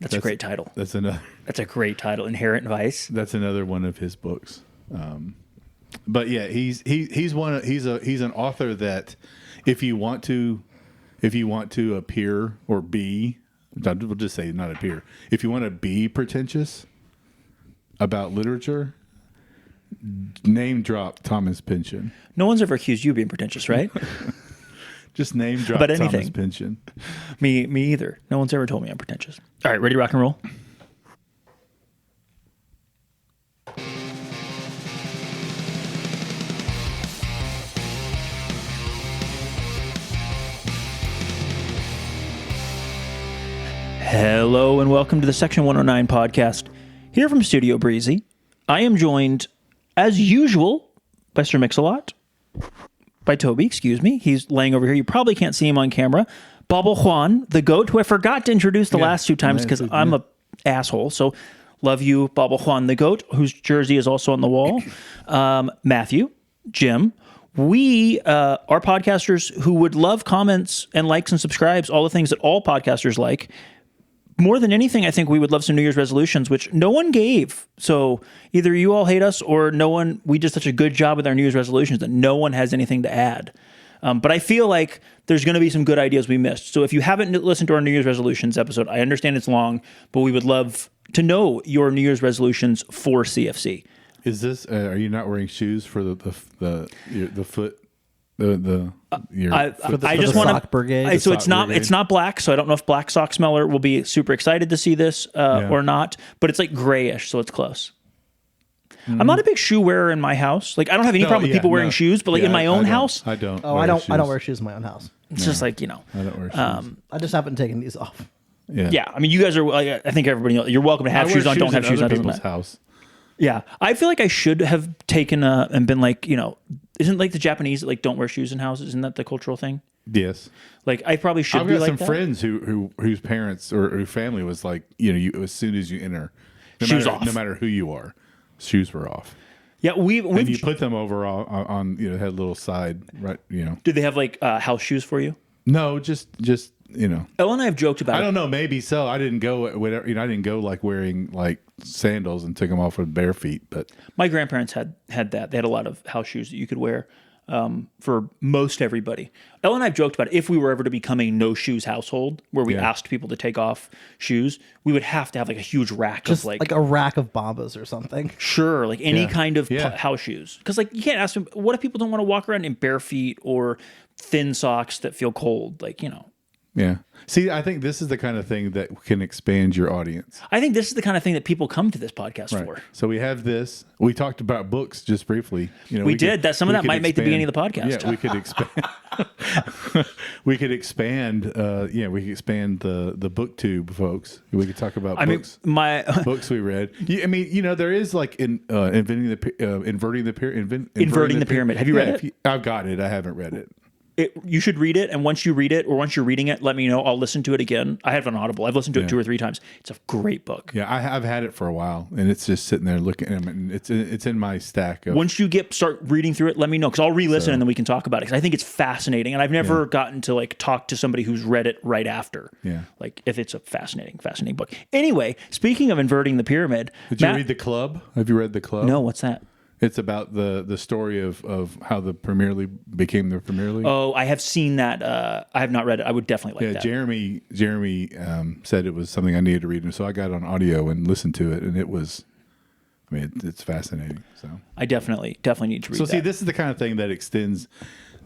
That's a great title. That's another. That's a great title. Inherent Vice. That's another one of his books. But yeah, he's an author that if you want to appear or be, we'll just say not appear. If you want to be pretentious about literature, name drop Thomas Pynchon. No one's ever accused you of being pretentious, right? Just name drop About Thomas anything. Pynchon. Me either. No one's ever told me I'm pretentious. All right, ready to rock and roll? Hello and welcome to the Section 109 podcast. Here from Studio Breezy, I am joined, as usual, by Sir Mix-a-Lot. By Toby, excuse me. He's laying over here. You probably can't see him on camera. Bobble Juan, the goat, who I forgot to introduce the last two times because I'm a asshole. So love you, Bobble Juan, the goat, whose jersey is also on the wall. Matthew, Jim. We are podcasters who would love comments and likes and subscribes, all the things that all podcasters like. More than anything, I think we would love some New Year's resolutions, which no one gave. So either you all hate us or no one, we did such a good job with our New Year's resolutions that no one has anything to add. But I feel like there's going to be some good ideas we missed. So if you haven't listened to our New Year's resolutions episode, I understand it's long, but we would love to know your New Year's resolutions for CFC. Is this? Are you not wearing shoes for the foot? I just want sock brigade. So it's not black. So I don't know if Black Sock Smeller will be super excited to see this or not. But it's like grayish, so it's close. Mm-hmm. I'm not a big shoe wearer in my house. Like I don't have any problem with people wearing shoes, but like in my own house, I don't. Oh, I don't wear shoes in my own house. It's just like I don't wear shoes. I just haven't taken these off. Yeah. I mean, you guys are. I think everybody knows. You're welcome to have shoes on. Don't have shoes on. Doesn't matter. House. Yeah, I feel like I should have taken and been like, isn't like the Japanese that like don't wear shoes in houses? Isn't that the cultural thing? Yes. Like I probably should. I've be got like some that. friends whose parents or whose family was like, you as soon as you enter, shoes off. No matter who you are, shoes were off. Yeah, and you put them over on had a little side, right? Did they have like house shoes for you? No, just. Ellen and I have joked about it. I don't know, maybe so. I didn't go whatever. I didn't go like wearing like sandals and took them off with bare feet. But my grandparents had that. They had a lot of house shoes that you could wear for most everybody. Ellen and I have joked about it. If we were ever to become a no shoes household where we asked people to take off shoes, we would have to have like a huge rack Just of like a rack of Bombas or something. Sure, like any kind of house shoes. Because like you can't ask them. What if people don't want to walk around in bare feet or thin socks that feel cold? Like Yeah. See, I think this is the kind of thing that can expand your audience. I think this is the kind of thing that people come to this podcast for. So we have this. We talked about books just briefly. We did. Some of that might make the beginning of the podcast. Yeah, we could expand. We could expand. We could expand the booktube, folks. We could talk about books. Books we read. There is like inverting the pyramid. Have you read it? I've got it. I haven't read it. You should read it, and once you read it, or once you're reading it, let me know. I'll listen to it again. I have it on Audible. I've listened to it 2 or 3 times. It's a great book. Yeah, I've had it for a while, and it's just sitting there looking at it. It's in my stack. Once you start reading through it, let me know, because I'll re-listen, and then we can talk about it, because I think it's fascinating, and I've never gotten to like talk to somebody who's read it right after. Yeah. Like, if it's a fascinating book. Anyway, speaking of inverting the pyramid. Did you read The Club? Have you read The Club? No, what's that? It's about the story of how the Premier League became the Premier League. Oh, I have seen that. I have not read it. I would definitely like that. Jeremy said it was something I needed to read, and so I got it on audio and listened to it, and it was, it's fascinating. So I definitely need to read that. So see, this is the kind of thing that extends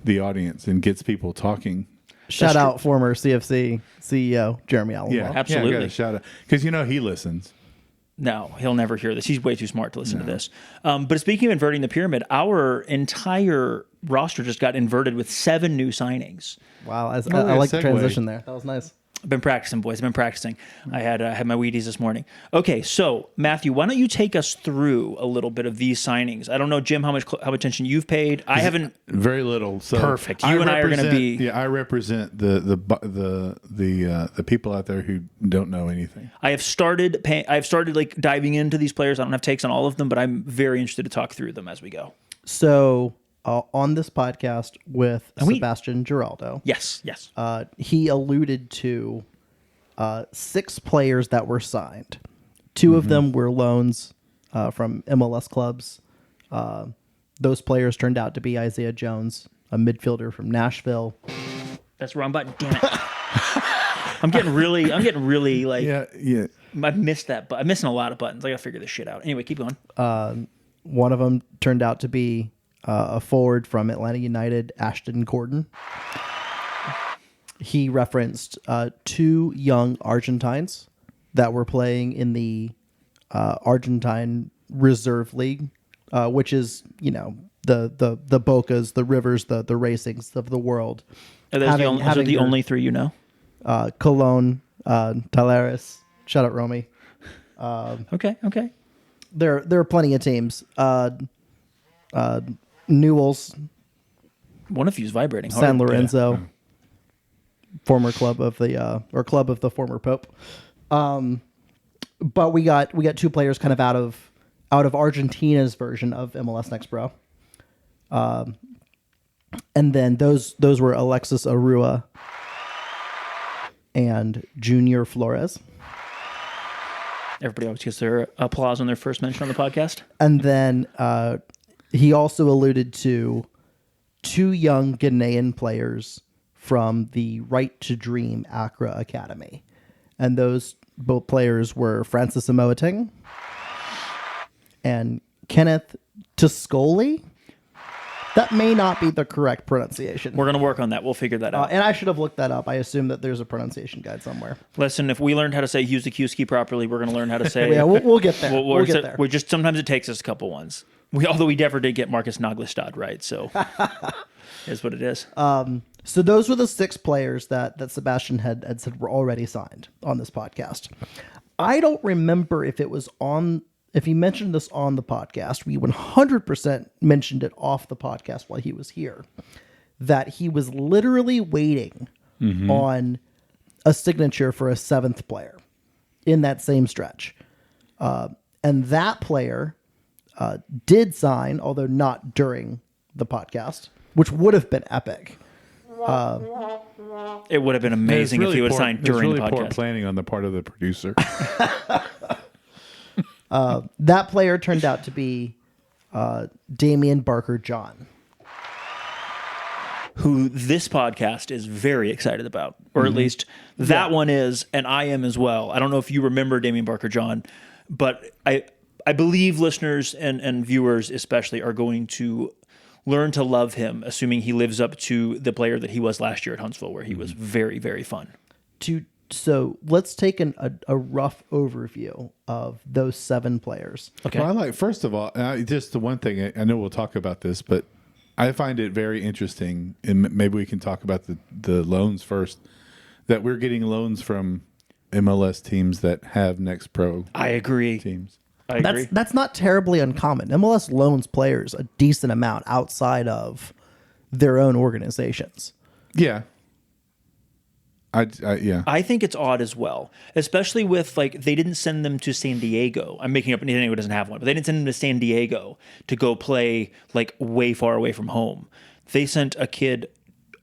the audience and gets people talking. Shout out former CFC CEO Jeremy Allen. Yeah, absolutely. Yeah, I got a shout out because he listens. No, he'll never hear this. He's way too smart to listen to this. But speaking of inverting the pyramid, our entire roster just got inverted with 7 new signings. Wow, I like the transition there. That was nice. I've been practicing, boys. I've been practicing. I had my Wheaties this morning. Okay, so Matthew, why don't you take us through a little bit of these signings? I don't know, Jim, how much attention you've paid. I haven't. Very little. So perfect. You and I are going to be. Yeah, I represent the people out there who don't know anything. I have started like diving into these players. I don't have takes on all of them, but I'm very interested to talk through them as we go. So. On this podcast with Sebastian Giraldo. Yes. He alluded to 6 players that were signed. 2 of them were loans from MLS clubs. Those players turned out to be Isaiah Jones, a midfielder from Nashville. That's the wrong button. Damn it. I'm getting really like. Yeah. I've missed that, but I'm missing a lot of buttons. I gotta figure this shit out. Anyway, keep going. One of them turned out to be a forward from Atlanta United, Ashton Gordon. He referenced 2 young Argentines that were playing in the Argentine Reserve League, which is, the Bocas, the Rivers, the Racings of the world. Are those the only 3 you know? Colon, Talares, shout out Romy. Okay. There are plenty of teams. Newell's, One of you's vibrating hard. San Lorenzo, former club of the former Pope. But we got 2 players kind of out of Argentina's version of MLS Next Pro. And then those were Alexis Arua and Junior Flores. Everybody always gets their applause on their first mention on the podcast. And then he also alluded to 2 young Ghanaian players from the Right to Dream Accra Academy. And those both players were Francis Amoateng and Kenneth Toscoli. That may not be the correct pronunciation. We're going to work on that. We'll figure that out. And I should have looked that up. I assume that there's a pronunciation guide somewhere. Listen, if we learned how to say Husey properly, we're going to learn how to say... Yeah, we'll get there. We'll get there. We just sometimes it takes us a couple ones. Although we never did get Marcus Naglestad right, so is what it is. So those were the 6 players that Sebastian had said were already signed on this podcast. I don't remember if he mentioned this on the podcast. We 100% mentioned it off the podcast while he was here, that he was literally waiting on a signature for a 7th player in that same stretch. And that player did sign, although not during the podcast, which would have been epic. It would have been amazing if he would have signed during the podcast. Poor planning on the part of the producer. That player turned out to be Damian Barker-John, who this podcast is very excited about, or at least that one is, and I am as well. I don't know if you remember Damian Barker-John, but I believe listeners and viewers especially are going to learn to love him, assuming he lives up to the player that he was last year at Huntsville, where he was very, very fun. So let's take a rough overview of those 7 players. Okay. Well, first of all, just the one thing, I know we'll talk about this, but I find it very interesting, and maybe we can talk about the loans first, that we're getting loans from MLS teams that have Next Pro I agree. teams. I agree. That's not terribly uncommon. MLS loans players a decent amount outside of their own organizations. Yeah. I think it's odd as well, especially with they didn't send them to San Diego. I'm making up, San Diego doesn't have one, but they didn't send them to San Diego to go play way far away from home. They sent a kid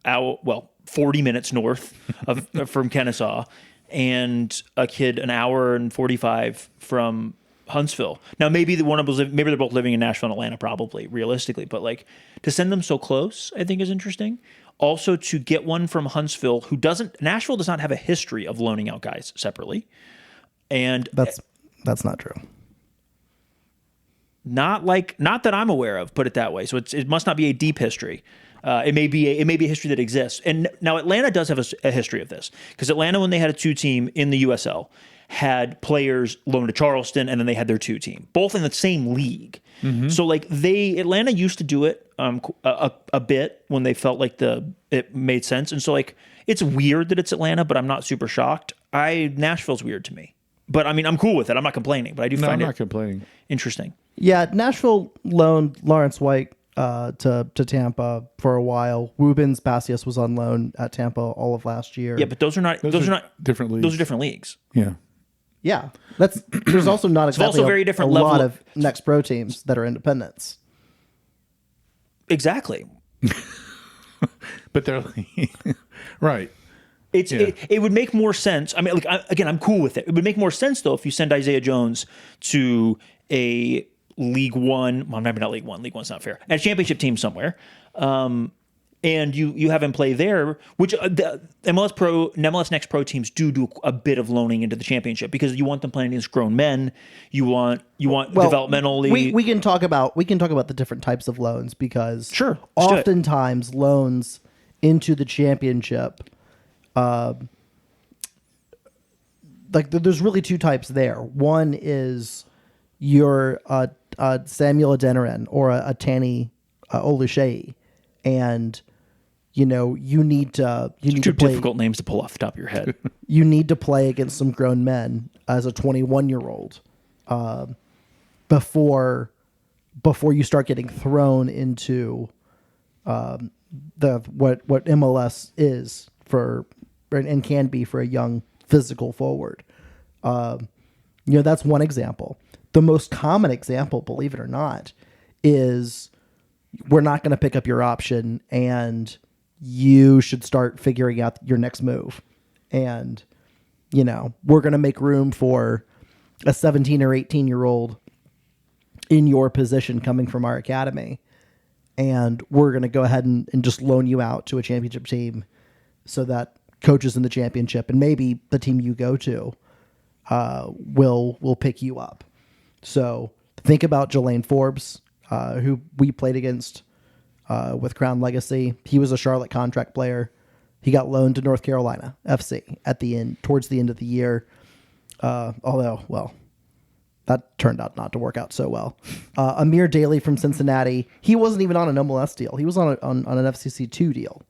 40 minutes north of from Kennesaw, and a kid an hour and 45 from Huntsville. Now maybe maybe they're both living in Nashville and Atlanta, probably realistically, but to send them so close, I think is interesting. Also, to get one from Huntsville Nashville does not have a history of loaning out guys separately. And That's not true. Not that I'm aware of, put it that way. So it must not be a deep history. It may be a history that exists. And now Atlanta does have a history of this, because Atlanta, when they had a 2-team in the USL, had players loaned to Charleston, and then they had their 2-team, both in the same league. Mm-hmm. So Atlanta used to do it a bit when they felt like it made sense. And so it's weird that it's Atlanta, but I'm not super shocked. Nashville's weird to me, but I mean, I'm cool with it. I'm not complaining, but I do find it complaining. Interesting. Yeah. Nashville loaned Lawrence White to Tampa for a while. Rubens Pacius was on loan at Tampa all of last year. Yeah, but those are not different leagues. Those are different leagues. Yeah. Yeah, there's also not exactly also very different a level lot of Next Pro teams that are independents. Exactly. But they're right. It would make more sense. I mean, like, again, I'm cool with it. It would make more sense though if you send Isaiah Jones to a League One. Well, maybe not League One. League One's not fair. At a championship team somewhere, and you have him play there, which the MLS Next Pro teams do a bit of loaning into the championship because you want them playing against grown men. You want developmentally. We can talk about the different types of loans because Sure, oftentimes loans into the championship. Like there's really two types there. One is your Samuel Adeniran or a Tani Oluseyi, and you need to play. Difficult names to pull off the top of your head. You need to play against some grown men as a 21-year-old before you start getting thrown into what MLS is for and can be for a young physical forward. That's one example. The most common example, believe it or not, is we're not going to pick up your option and you should start figuring out your next move. And, we're going to make room for a 17 or 18-year-old in your position coming from our academy. And we're going to go ahead and just loan you out to a championship team so that coaches in the championship and maybe the team you go to will pick you up. So think about Jelaine Forbes, who we played against with Crown Legacy. He was a Charlotte contract player. He got loaned to North Carolina FC towards the end of the year. Although, that turned out not to work out so well. Amir Daly from Cincinnati. He wasn't even on an MLS deal. He was on an FCC2 deal.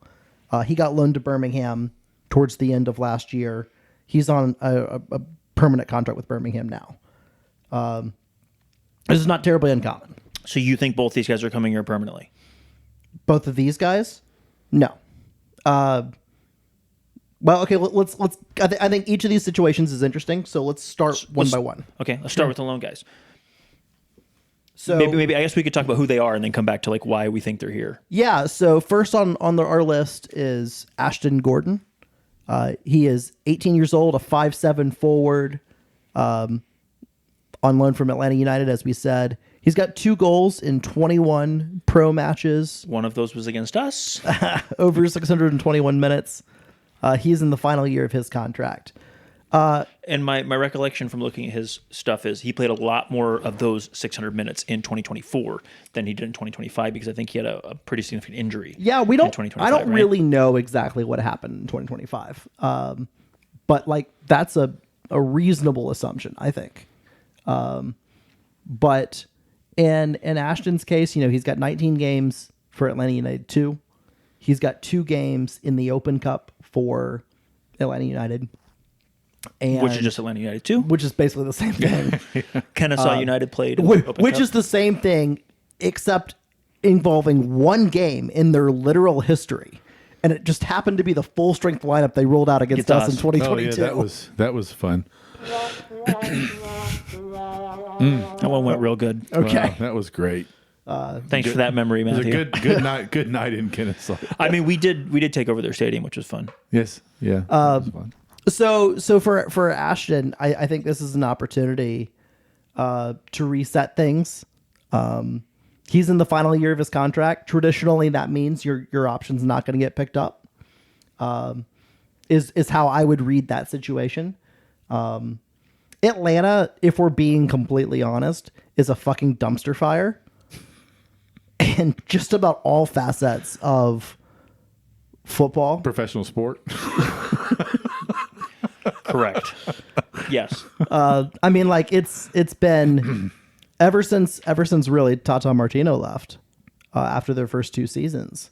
He got loaned to Birmingham towards the end of last year. He's on a permanent contract with Birmingham now. This is not terribly uncommon. So you think both these guys are coming here permanently? Both of these guys? No. Okay. Let's. I think each of these situations is interesting. So let's start one by one. Okay, let's start with the loan guys. So maybe I guess we could talk about who they are and then come back to like why we think they're here. Yeah. So first on our list is Ashton Gordon. He is 18 years old, a 5'7" forward, on loan from Atlanta United, as we said. He's got 2 goals in 21 pro matches. One of those was against us. Over 621 minutes. He's in the final year of his contract. And my recollection from looking at his stuff is he played a lot more of those 600 minutes in 2024 than he did in 2025 because I think he had a pretty significant injury. Yeah, I don't really know exactly what happened in 2025. But like that's a reasonable assumption, I think. But in Ashton's case, he's got 19 games for Atlanta United 2. He's got 2 games in the Open Cup for Atlanta United. Which is just Atlanta United 2? Which is basically the same thing. Kennesaw United played. Which is the same thing, except involving one game in their literal history. And it just happened to be the full-strength lineup they rolled out against us in 2022. Oh, yeah, that was fun. That one went real good. Okay. Wow, that was great. Thanks for that memory, Matthew. It was a good night in Kennesaw. I mean, we did take over their stadium, which was fun. Yes. Yeah. That was fun. So for Ashton, I think this is an opportunity to reset things. He's in the final year of his contract. Traditionally, that means your option's not going to get picked up. Is how I would read that situation. Atlanta, if we're being completely honest, is a fucking dumpster fire. And just about all facets of football. Professional sport. Correct. Yes. I mean, like it's been ever since really Tata Martino left after their first 2 seasons.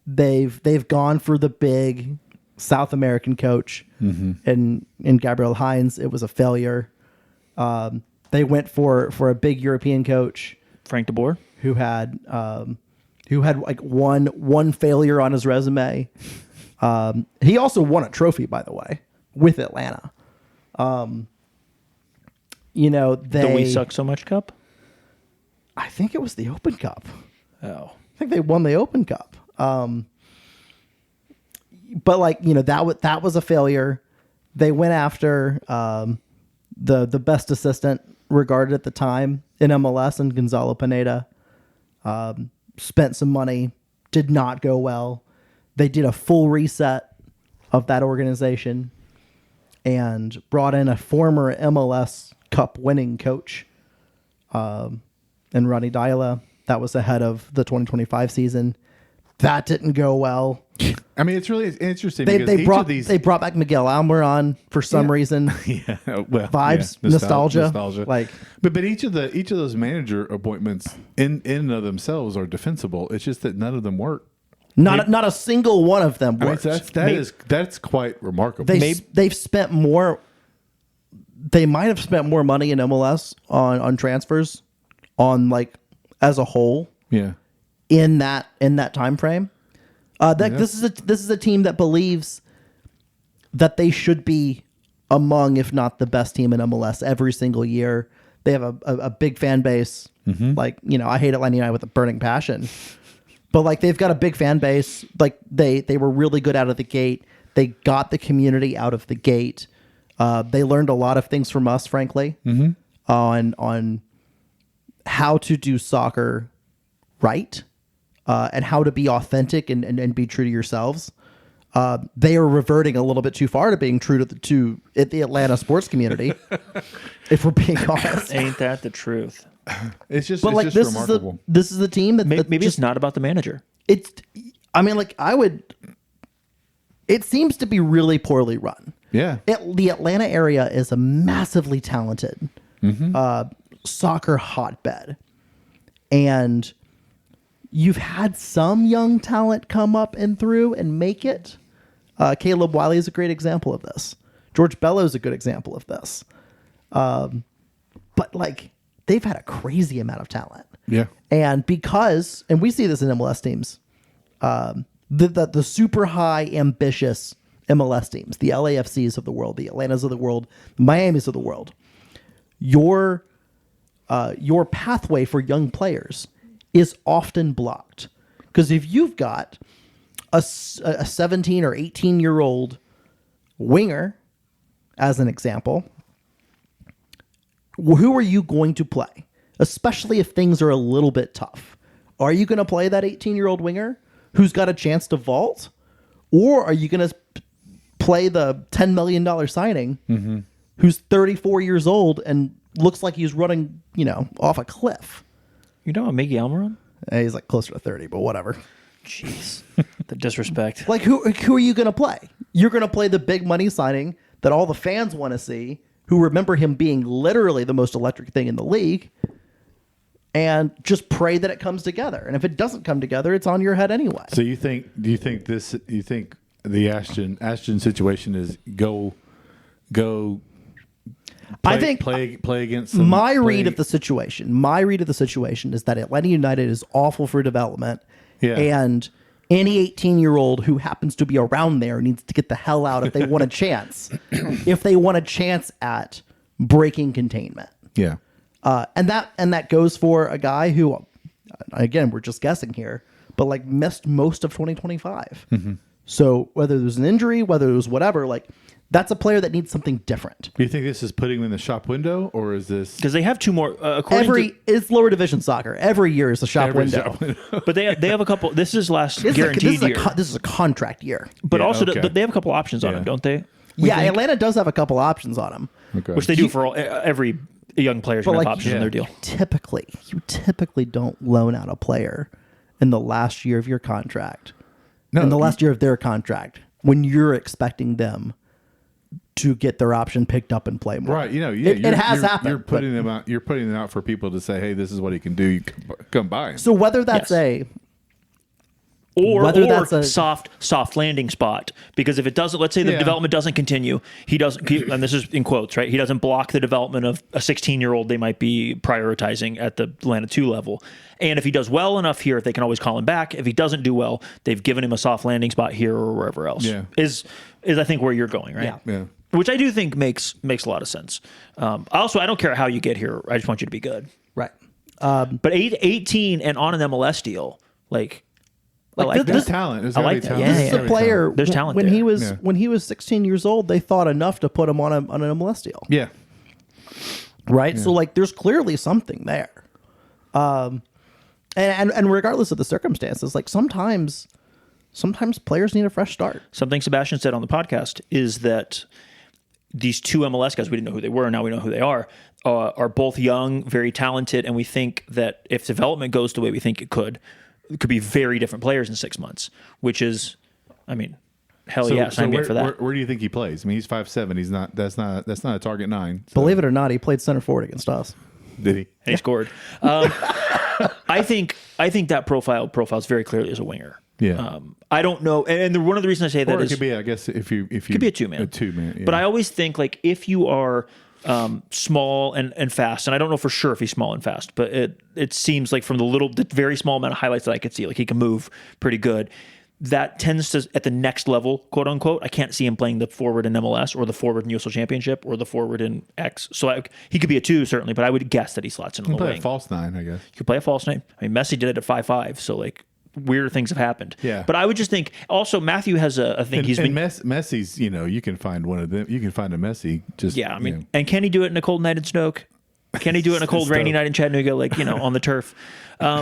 They've gone for the big South American coach, and in Gabriel Hines, it was a failure. They went for a big European coach, Frank de Boer, who had like one failure on his resume. He also won a trophy, by the way, with Atlanta. The We Suck So Much Cup? I think it was the Open Cup. Oh. I think they won the Open Cup. but like, that was a failure. They went after the best assistant regarded at the time in MLS, and Gonzalo Pineda. Spent some money, did not go well. They did a full reset of that organization and brought in a former MLS Cup winning coach, and Ronnie Diala. That was ahead of the 2025 season. That didn't go well. I mean, it's really interesting They because they brought back Miguel Almiron for some reason. yeah, well, Vibes, yeah, nostalgia. Like, but each of those manager appointments in and of themselves are defensible. It's just that none of them work. not a single one of them I mean, worked. that's quite remarkable. They've spent more. They might have spent more money in MLS on transfers, on like as a whole. Yeah. In that time frame. This is a team that believes that they should be among, if not the best team in MLS every single year. They have a big fan base. Mm-hmm. Like, I hate Atlanta United with a burning passion, but like they've got a big fan base. Like they were really good out of the gate. They got the community out of the gate. They learned a lot of things from us, frankly, on how to do soccer right. And how to be authentic and be true to yourselves. They are reverting a little bit too far to being true to the Atlanta sports community. If we're being honest, Ain't that the truth? It's just, but it's like just this remarkable. this is the team that Maybe just, it's not about the manager. It's. I mean, like it seems to be really poorly run. Yeah. The Atlanta area is a massively talented soccer hotbed, and you've had some young talent come up and through and make it. Caleb Wiley is a great example of this. George Bello is a good example of this. But like they've had a crazy amount of talent. Yeah. And we see this in MLS teams, the super high ambitious MLS teams, the LAFCs of the world, the Atlantas of the world, the Miamis of the world, your pathway for young players is often blocked. Because if you've got a 17 or 18-year-old winger, as an example, who are you going to play? Especially if things are a little bit tough. Are you going to play that 18-year-old winger who's got a chance to vault? Or are you going to play the $10 million signing who's 34 years old and looks like he's running, off a cliff? You know about Miggy Almiron? He's like closer to 30, but whatever. Jeez. The disrespect. Like, who are you going to play? You're going to play the big money signing that all the fans want to see, who remember him being literally the most electric thing in the league, and just pray that it comes together. And if it doesn't come together, it's on your head anyway. So do you think the Ashton situation is go I think play against my read of the situation is that Atlanta United is awful for development. Yeah. And any 18-year-old who happens to be around there needs to get the hell out if they want a chance. If they want a chance at breaking containment. Yeah. And that goes for a guy who, again, we're just guessing here, but like missed most of 2025. So whether there's an injury, whether it was whatever, like that's a player that needs something different. Do you think this is putting them in the shop window, or is this Because they have two more. It's lower division soccer. Every year is a shop window. But they have a couple. This is last guaranteed year. This is a contract year. But Yeah, also, okay. they have a couple options on him, don't they? Atlanta does have a couple options on him. okay? Which they do for every young player's gonna have like, options in their deal. You typically don't loan out a player in the last year of your contract. In the last year of their contract, when you're expecting them to get their option picked up and play more. Right, it has happened. You're putting them out. You're putting them out for people to say, "Hey, this is what he can do. You come by him." So whether that's Yes. Or soft landing spot, because if it doesn't, let's say the development doesn't continue, and this is in quotes, right? He doesn't block the development of a 16-year-old they might be prioritizing at the Atlanta 2 level. And if he does well enough here, they can always call him back. If he doesn't do well, they've given him a soft landing spot here or wherever else. Yeah. Is I think where you're going, right? Yeah. Which I do think makes a lot of sense. Also, I don't care how you get here. I just want you to be good. right. But 18 and on an MLS deal, like I like There's that. talent. There's I gotta like be that. talent. Yeah, This is a player. There's talent when there. he was Yeah. when he was 16 years old. They thought enough to put him on an MLS deal, Yeah. right? So like, there's clearly something there. And regardless of the circumstances, like sometimes players need a fresh start. Something Sebastian said on the podcast is that these two MLS guys, we didn't know who they were, now we know who they are both young, very talented, and we think that if development goes the way we think it could be very different players in 6 months, which is, I mean, hell yeah, sign me up for that. Where do you think he plays? I mean, he's 5'7". He's not. That's not a target 9. So. Believe it or not, he played center forward against us. Did he? And he scored. I think that profile is very clearly as a winger. Yeah. I don't know, and one of the reasons I say that Or it is could be, I guess, if you could be a 2-man. A 2-man. Yeah. But I always think like if you are small and fast, and I don't know for sure if he's small and fast, but it seems like from the very small amount of highlights that I could see, like he can move pretty good. That tends to, at the next level, quote unquote, I can't see him playing the forward in MLS or the forward in USL Championship or the forward in X. So he could be a 2 certainly, but I would guess that he slots in on he the can play wing. a false 9, I guess. He could play a false 9. I mean, Messi did it at 5'5", so like weirder things have happened. Yeah. But I would just think also Matthew has a thing. Messi's, you can find one of them. You can find a Messi. Just Yeah, I mean, and can he do it in a cold night in Stoke? Can he do it in a cold, rainy night in Chattanooga, like, on the turf? I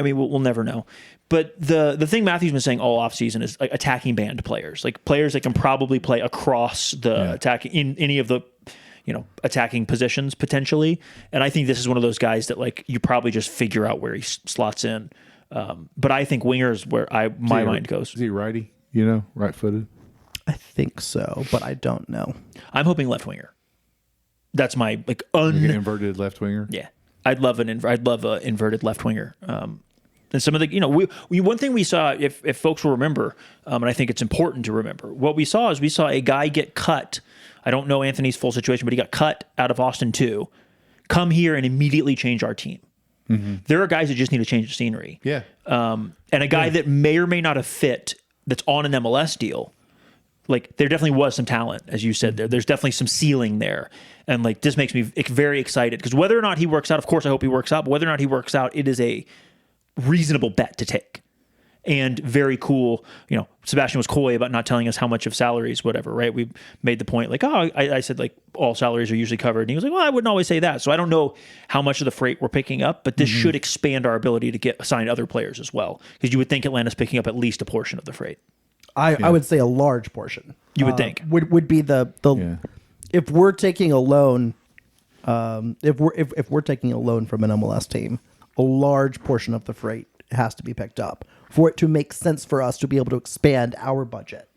mean, we'll never know. But the thing Matthew's been saying all offseason is like attacking band players, like players that can probably play across the attacking in any of the attacking positions potentially. And I think this is one of those guys that like you probably just figure out where he slots in. But I think winger is where my mind goes. Is he righty? Right-footed. I think so, but I don't know. I'm hoping left winger. That's my like An inverted left winger. Yeah, I'd love an inverted left winger. And some of the we one thing we saw, if folks will remember, and I think it's important to remember, what we saw is we saw a guy get cut. I don't know Anthony's full situation, but he got cut out of Austin 2, come here and immediately change our team. Mm-hmm. There are guys that just need to change the scenery. Yeah. And a guy that may or may not have fit that's on an MLS deal. Like there definitely was some talent, as you said. There's definitely some ceiling there, and like this makes me very excited because whether or not he works out, of course, I hope he works out. But whether or not he works out, it is a reasonable bet to take, and very cool. Sebastian was coy about not telling us how much of salaries, whatever. Right? We made the point like, I said like all salaries are usually covered, and he was like, well, I wouldn't always say that. So I don't know how much of the freight we're picking up, but this should expand our ability to get assigned other players as well, because you would think Atlanta's picking up at least a portion of the freight. I would say a large portion. You would think would be the if we're taking a loan, if we're taking a loan from an MLS team, a large portion of the freight has to be picked up for it to make sense for us to be able to expand our budget.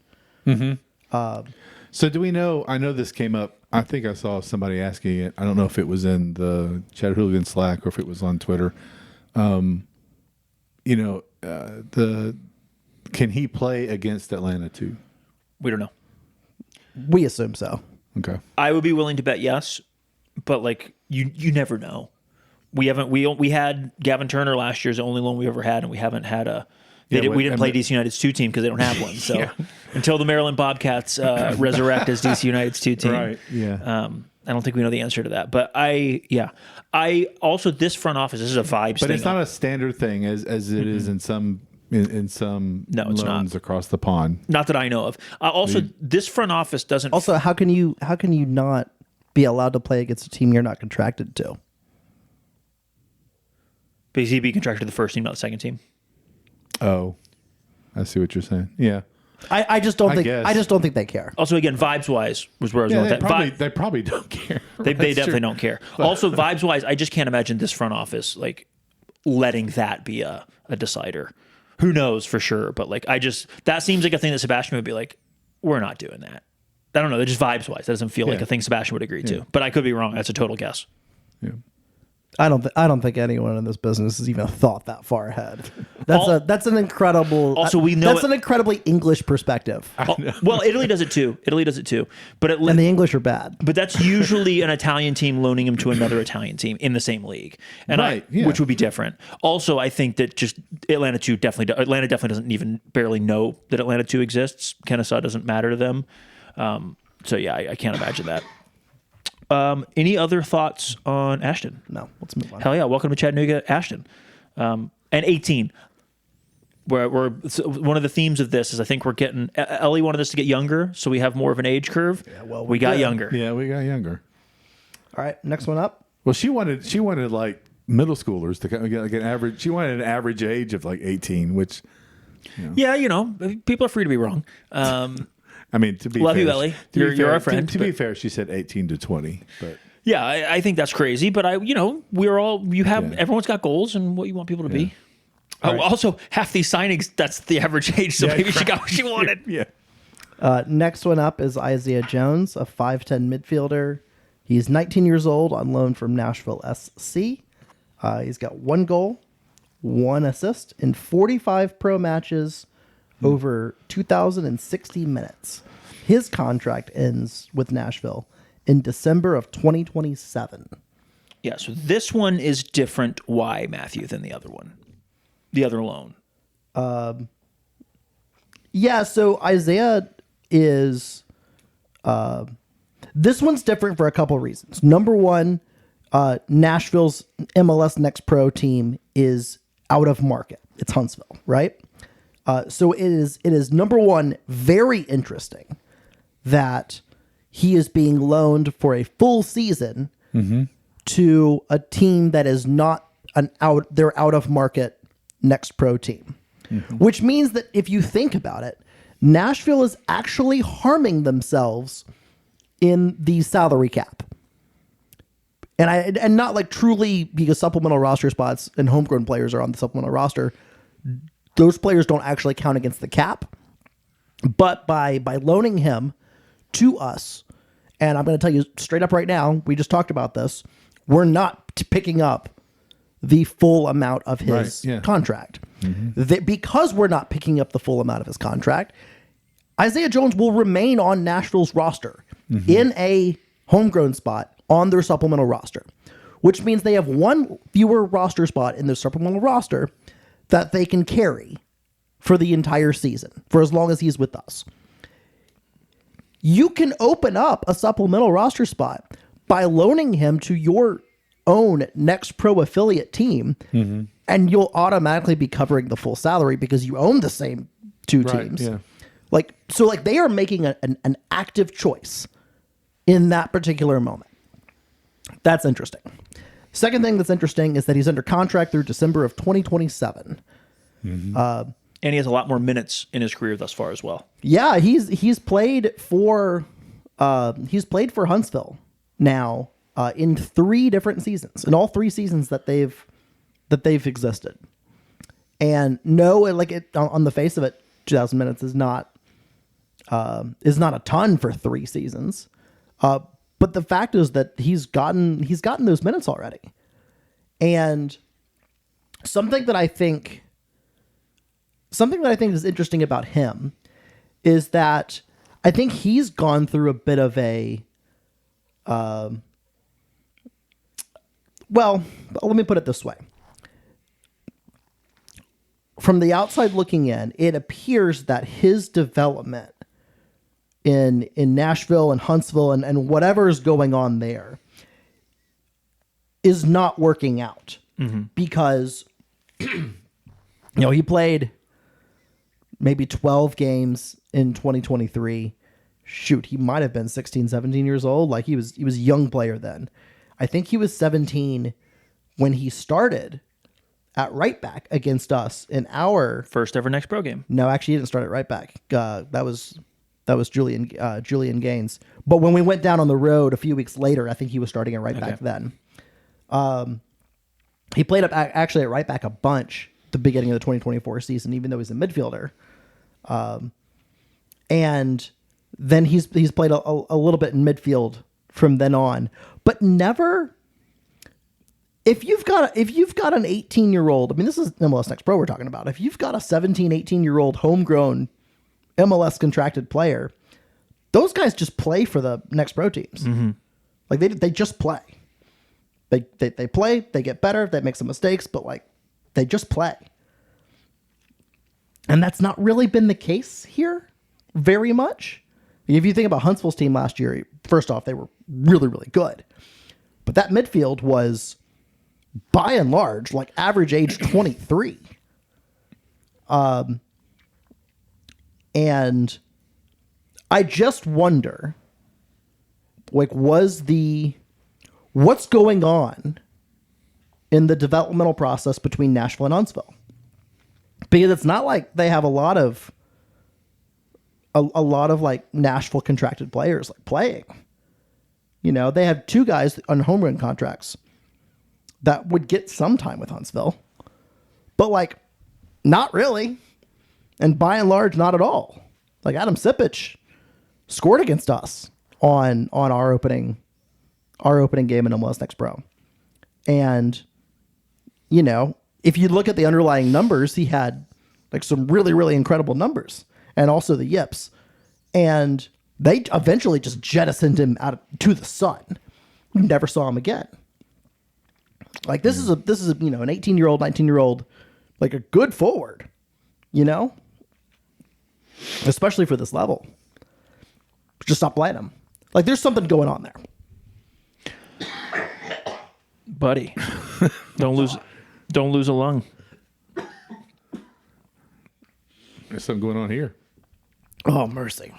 So do we know? I know this came up. I think I saw somebody asking it. I don't know if it was in the Chattanooga Slack or if it was on Twitter. Can he play against Atlanta too? we don't know. We assume so. Okay. I would be willing to bet yes, but like you never know. We had Gavin Turner last year's the only loan we ever had, and we haven't had a. We didn't play DC United's 2 team because they don't have one. So until the Maryland Bobcats resurrect as DC United's 2 team, Right. Yeah. I don't think we know the answer to that. But I also this front office. This is a vibes But thing. it's not a standard thing as it is in some No, it's loans not. across the pond. Not that I know of. Also, this front office doesn't. Also, how can you not be allowed to play against a team you're not contracted to? because he'd be contracted to the first team, not the second team. Oh, I see what you're saying. Yeah. I just don't think guess. I just don't think they care. Also, again, vibes wise was where I was going with that. They probably don't care. They definitely don't care. Also, vibes wise, I just can't imagine this front office like letting that be a decider. Who knows for sure? But like, that seems like a thing that Sebastian would be like, we're not doing that. I don't know. They're just vibes wise. That doesn't feel like a thing Sebastian would agree to. But I could be wrong. That's a total guess. Yeah. I don't think anyone in this business has even thought that far ahead. That's an incredible. Also, we know that's an incredibly English perspective, Well, Italy does it too. But and the English are bad. But that's usually an Italian team loaning him to another Italian team in the same league, and which would be different. Also, I think that just Atlanta definitely doesn't even barely know that Atlanta 2 exists. Kennesaw doesn't matter to them. So yeah, I can't imagine that. Any other thoughts on Ashton? No, let's move on. Hell yeah! Welcome to Chattanooga, Ashton. And 18. One of the themes of this is I think we're getting. Ellie wanted us to get younger, so we have more of an age curve. Yeah, well, we got younger. Yeah, we got younger. All right, next one up. Well, she wanted like middle schoolers to get like an average. She wanted an average age of like 18, which. Yeah, people are free to be wrong. I mean, to be love fair, you, Ellie. You're our friend. To be fair, she said 18 to 20, but. Yeah, I think that's crazy, but everyone's got goals and what you want people to be. Right. Also, half these signings, that's the average age, so maybe she got what she wanted. Yeah. Next one up is Isaiah Jones, a 5'10 midfielder. He's 19 years old, on loan from Nashville SC. He's got 1 goal, 1 assist in 45 pro matches over 2,060 minutes. His contract ends with Nashville in December of 2027. Yeah, so this one is different. Why, Matthew, than the other one? The other loan. Yeah, so Isaiah is... this one's different for a couple reasons. Number one, Nashville's MLS Next Pro team is out of market. It's Huntsville, right? So it is number one, very interesting that he is being loaned for a full season to a team that is not they're out of market Next Pro team, which means that if you think about it, Nashville is actually harming themselves in the salary cap. And not like truly because supplemental roster spots and homegrown players are on the supplemental roster. Those players don't actually count against the cap. But by loaning him to us, and I'm going to tell you straight up right now, we just talked about this, we're not picking up the full amount of his contract. Because we're not picking up the full amount of his contract, Isaiah Jones will remain on Nashville's roster in a homegrown spot on their supplemental roster, which means they have 1 fewer roster spot in their supplemental roster that they can carry for the entire season, for as long as he's with us. You can open up a supplemental roster spot by loaning him to your own Next Pro affiliate team, and you'll automatically be covering the full salary because you own the same 2 teams. Yeah. So they are making an active choice in that particular moment. That's interesting. Second thing that's interesting is that he's under contract through December of 2027. And he has a lot more minutes in his career thus far as well. Yeah, he's played for Huntsville now in 3 different seasons, in all 3 seasons that they've existed. And no, on the face of it, 2,000 minutes is not a ton for 3 seasons. But the fact is that he's gotten those minutes already. And something that I think is interesting about him is that I think he's gone through a bit of a well, let me put it this way. From the outside looking in, it appears that his development in Nashville and Huntsville and whatever is going on there is not working out because, he played maybe 12 games in 2023. Shoot, he might have been 16, 17 years old. He was a young player then. I think he was 17 when he started at right back against us in our first ever Next Pro game. No, actually, he didn't start at right back. That was Julian Gaines. But when we went down on the road a few weeks later, I think he was starting at right back then. He played actually at right back a bunch at the beginning of the 2024 season, even though he's a midfielder. And then he's played a little bit in midfield from then on, but never. If you've got an 18-year-old, I mean, this is MLS Next Pro we're talking about. If you've got a 17, 18-year-old homegrown MLS contracted player, those guys just play for the Next Pro teams. They just play. They play, they get better, they make some mistakes, but they just play. And that's not really been the case here very much. If you think about Huntsville's team last year, first off, they were really, really good. But that midfield was, by and large, average age 23. And I just wonder, like, what's going on in the developmental process between Nashville and Huntsville? Because it's not like they have a lot of like Nashville contracted players like playing. You know, they have 2 guys on home run contracts that would get some time with Huntsville, but like not really. And by and large, not at all. Like Adam Sipich scored against us on our opening game in MLS Next Pro. And, you know, if you look at the underlying numbers, he had like some really, really incredible numbers and also the yips. And they eventually just jettisoned him out to the sun. You never saw him again. Like this is you know, an 18-year-old, 19-year-old, like a good forward, you know, especially for this level. Just stop playing him. Like there's something going on there, buddy. Don't lose a lung. There's something going on here. Oh, mercy.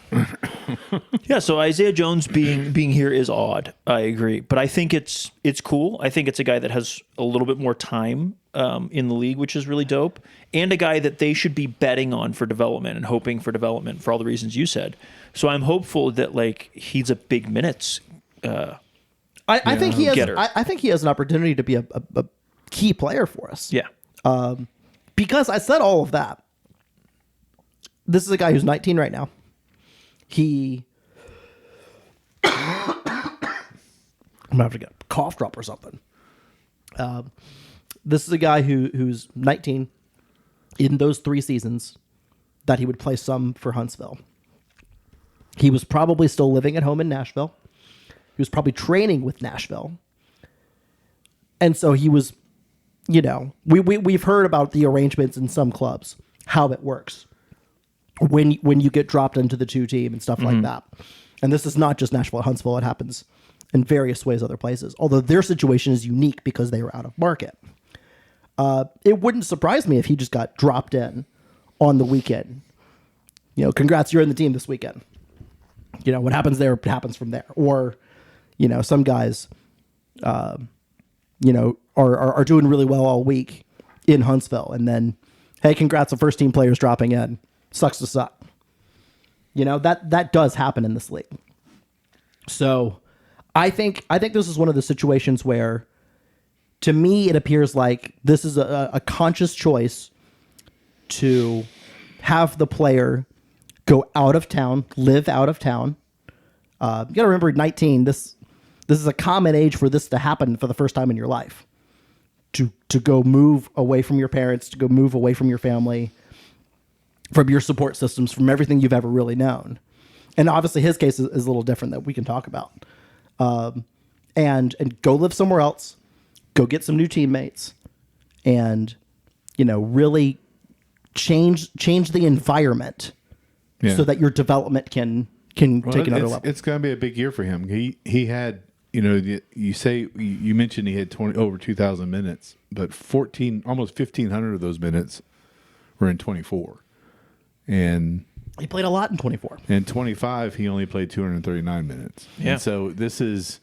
Yeah, so Isaiah Jones being here is odd. I agree, but I think it's cool. I think it's a guy that has a little bit more time in the league, which is really dope, and a guy that they should be betting on for development and hoping for development for all the reasons you said. So I'm hopeful that like he's a big minutes. I think he has. Getter. I think he has an opportunity to be a key player for us. Yeah. Because I said all of that. This is a guy who's 19 right now. I'm gonna have to get a cough drop or something. This is a guy who's 19. In those 3 seasons that he would play some for Huntsville, he was probably still living at home in Nashville. He was probably training with Nashville. And so he was, you know, we've heard about the arrangements in some clubs, how it works when you get dropped into the 2 team and stuff like that. And this is not just Nashville, Huntsville. It happens in various ways other places, although their situation is unique because they were out of market. It wouldn't surprise me if he just got dropped in on the weekend. You know, congrats, you're in the team this weekend. You know, what happens there happens from there. Or, you know, some guys, you know, are doing really well all week in Huntsville. And then, hey, congrats, the first team players dropping in. Sucks to suck. You know, that does happen in this league. So I think this is one of the situations where, to me, it appears like this is a conscious choice to have the player go out of town, live out of town. You got to remember, 19. This is a common age for this to happen for the first time in your life. To go move away from your parents, to go move away from your family, from your support systems, from everything you've ever really known. And obviously his case is a little different that we can talk about. And go live somewhere else, go get some new teammates, and, you know, really change the environment so that your development can take another level. It's going to be a big year for him. He had, you know, you mentioned he had over 2,000 minutes, but almost 1,500 of those minutes were in 24. And he played a lot in 24. In 25, he only played 239 minutes. Yeah. And so this is,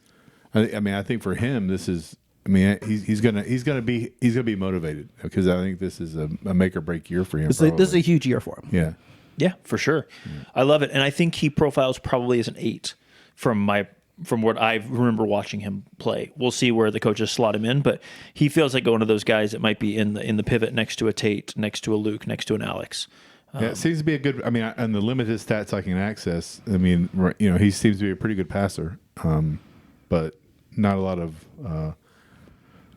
I mean, I think for him, this is, I mean, he's gonna be motivated, because I think this is a make or break year for him. This is a huge year for him. Yeah. Yeah, for sure. I love it. And I think he profiles probably as an 8 from what I remember watching him play. We'll see where the coaches slot him in, but he feels like one of those guys that might be in the pivot next to a Tate, next to a Luke, next to an Alex. Yeah, it seems to be a good. I mean, and the limited stats I can access. I mean, you know, he seems to be a pretty good passer, but not a lot of,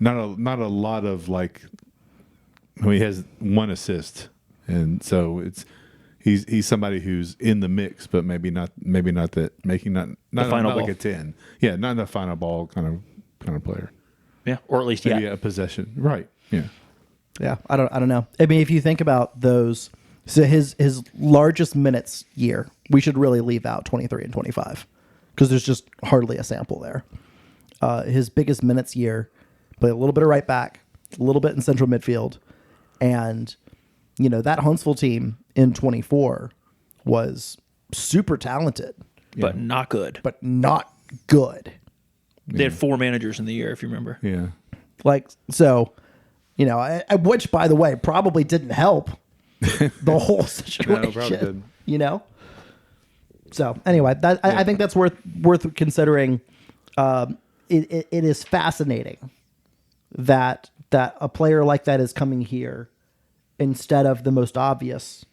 not a lot of like. He has 1 assist, and so he's somebody who's in the mix, but maybe not that making not like a 10. Yeah, not the final ball kind of player. Yeah, or at least maybe a possession. Right. Yeah. Yeah, I don't know. I mean, if you think about those. So his largest minutes year, we should really leave out 23 and 25 because there's just hardly a sample there. His biggest minutes year, played a little bit of right back, a little bit in central midfield, and that Huntsville team in 24 was super talented, but not good. but not good. They had 4 managers in the year, if you remember. Yeah. Which, by the way, probably didn't help the whole situation. probably didn't. So anyway, I think that's worth considering. It is fascinating that a player like that is coming here instead of the most obvious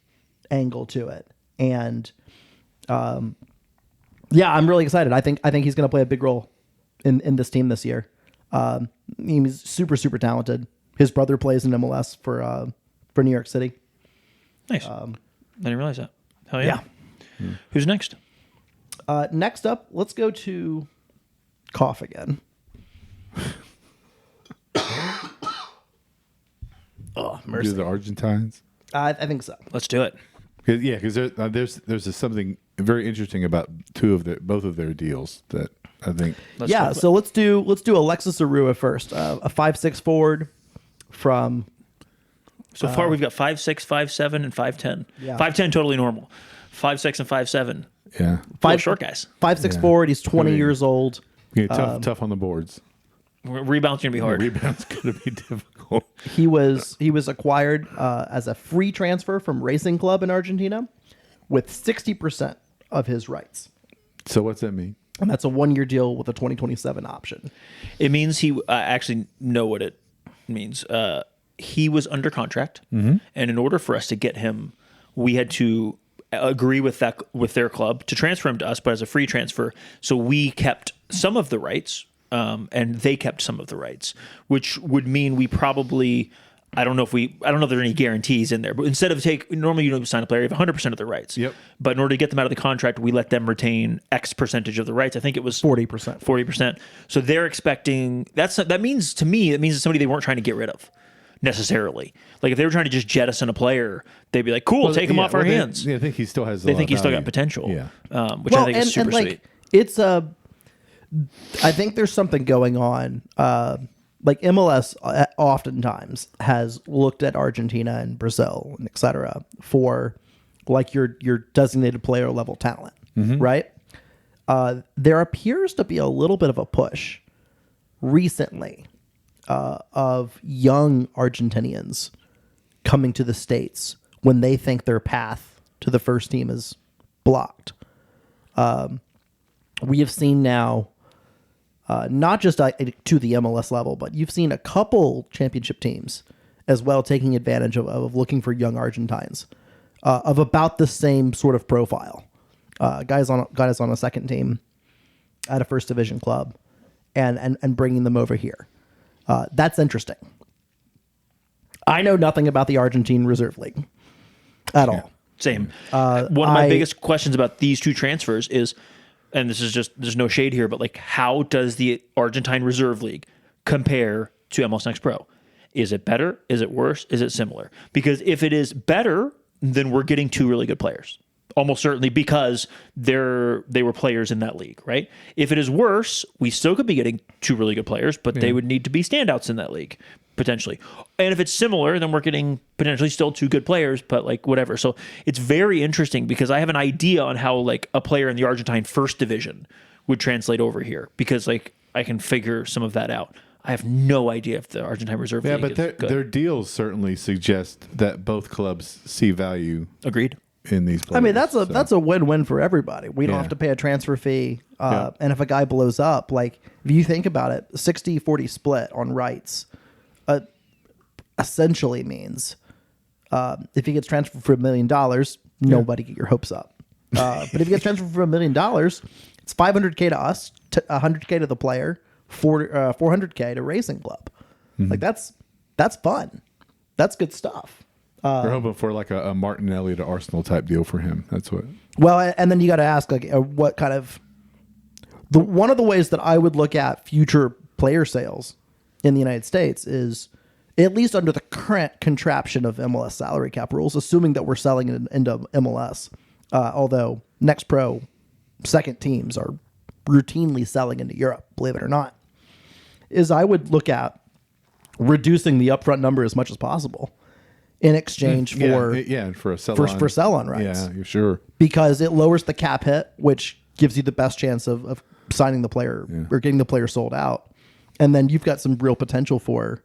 angle to it. And I'm really excited. I think he's going to play a big role in this team this year. He's super, super talented. His brother plays in MLS for New York City. Nice. I didn't realize that. Hell yeah. Who's next? Next up, let's go to cough again. Oh, mercy. Do the Argentines? I think so. Let's do it. Because there's something very interesting about both of their deals that I think. So let's do Alexis Arua first. A 5'6" forward from. So far, we've got 5'6", 5'7", and 5'10". Yeah. 5'10", totally normal. 5'6" and 5'7". Yeah. Five short guys. 5'6" forward. He's 20 years old. Yeah, tough on the boards. Rebounds going to be hard. Rebounds going to be difficult. He was acquired as a free transfer from Racing Club in Argentina with 60% of his rights. So what's that mean? And that's a 1-year deal with a 2027 option. It means he actually know what it means. He was under contract, and in order for us to get him, we had to agree with their club to transfer him to us, but as a free transfer. So we kept some of the rights, and they kept some of the rights, which would mean we probably. I don't know if there are any guarantees in there, but instead of normally you don't sign a player, you have 100% of the rights. Yep. But in order to get them out of the contract, we let them retain X percentage of the rights. I think it was 40%. 40%. So they're expecting that means to me it's somebody they weren't trying to get rid of necessarily. Like if they were trying to just jettison a player, they'd be like, "Cool, take him off our hands." I think he still has. They think he's still got potential. Yeah. Which I think is super sweet. It's I think there's something going on. Like MLS oftentimes has looked at Argentina and Brazil and et cetera for like your designated player level talent, right? There appears to be a little bit of a push recently of young Argentinians coming to the States when they think their path to the first team is blocked. We have seen now not just to the MLS level, but you've seen a couple championship teams as well taking advantage of looking for young Argentines of about the same sort of profile. Guys on a second team at a first division club and bringing them over here. That's interesting. I know nothing about the Argentine Reserve League at all. Same. One of my biggest questions about these two transfers is, and this is just, there's no shade here, but like, how does the Argentine Reserve League compare to MLS Next Pro? Is it better? Is it worse? Is it similar? Because if it is better, then we're getting two really good players. Almost certainly, because they were players in that league, right? If it is worse, we still could be getting two really good players, but they would need to be standouts in that league, potentially. And if it's similar, then we're getting potentially still two good players, but like whatever. So it's very interesting because I have an idea on how like a player in the Argentine first division would translate over here, because like I can figure some of that out. I have no idea if the Argentine Reserve League is good. Their deals certainly suggest that both clubs see value. Agreed. In these players. I mean, that's a win-win for everybody. We don't have to pay a transfer fee. And if a guy blows up, like if you think about it, 60-40 split on rights essentially means if he gets transferred for $1 million, nobody get your hopes up. But if he gets transferred for $1 million, it's $500K to us, $100K to the player, $400K to Racing Club. Like that's fun. That's good stuff. We're hoping for like a Martinelli to Arsenal type deal for him. That's what. Well, and then you got to ask like what kind of one of the ways that I would look at future player sales in the United States is at least under the current contraption of MLS salary cap rules, assuming that we're selling it into MLS. Although Next Pro second teams are routinely selling into Europe, believe it or not, is I would look at reducing the upfront number as much as possible in exchange for for a sell-on. for sell-on rights. Yeah, you're sure. Because it lowers the cap hit, which gives you the best chance of signing the player or getting the player sold out. And then you've got some real potential for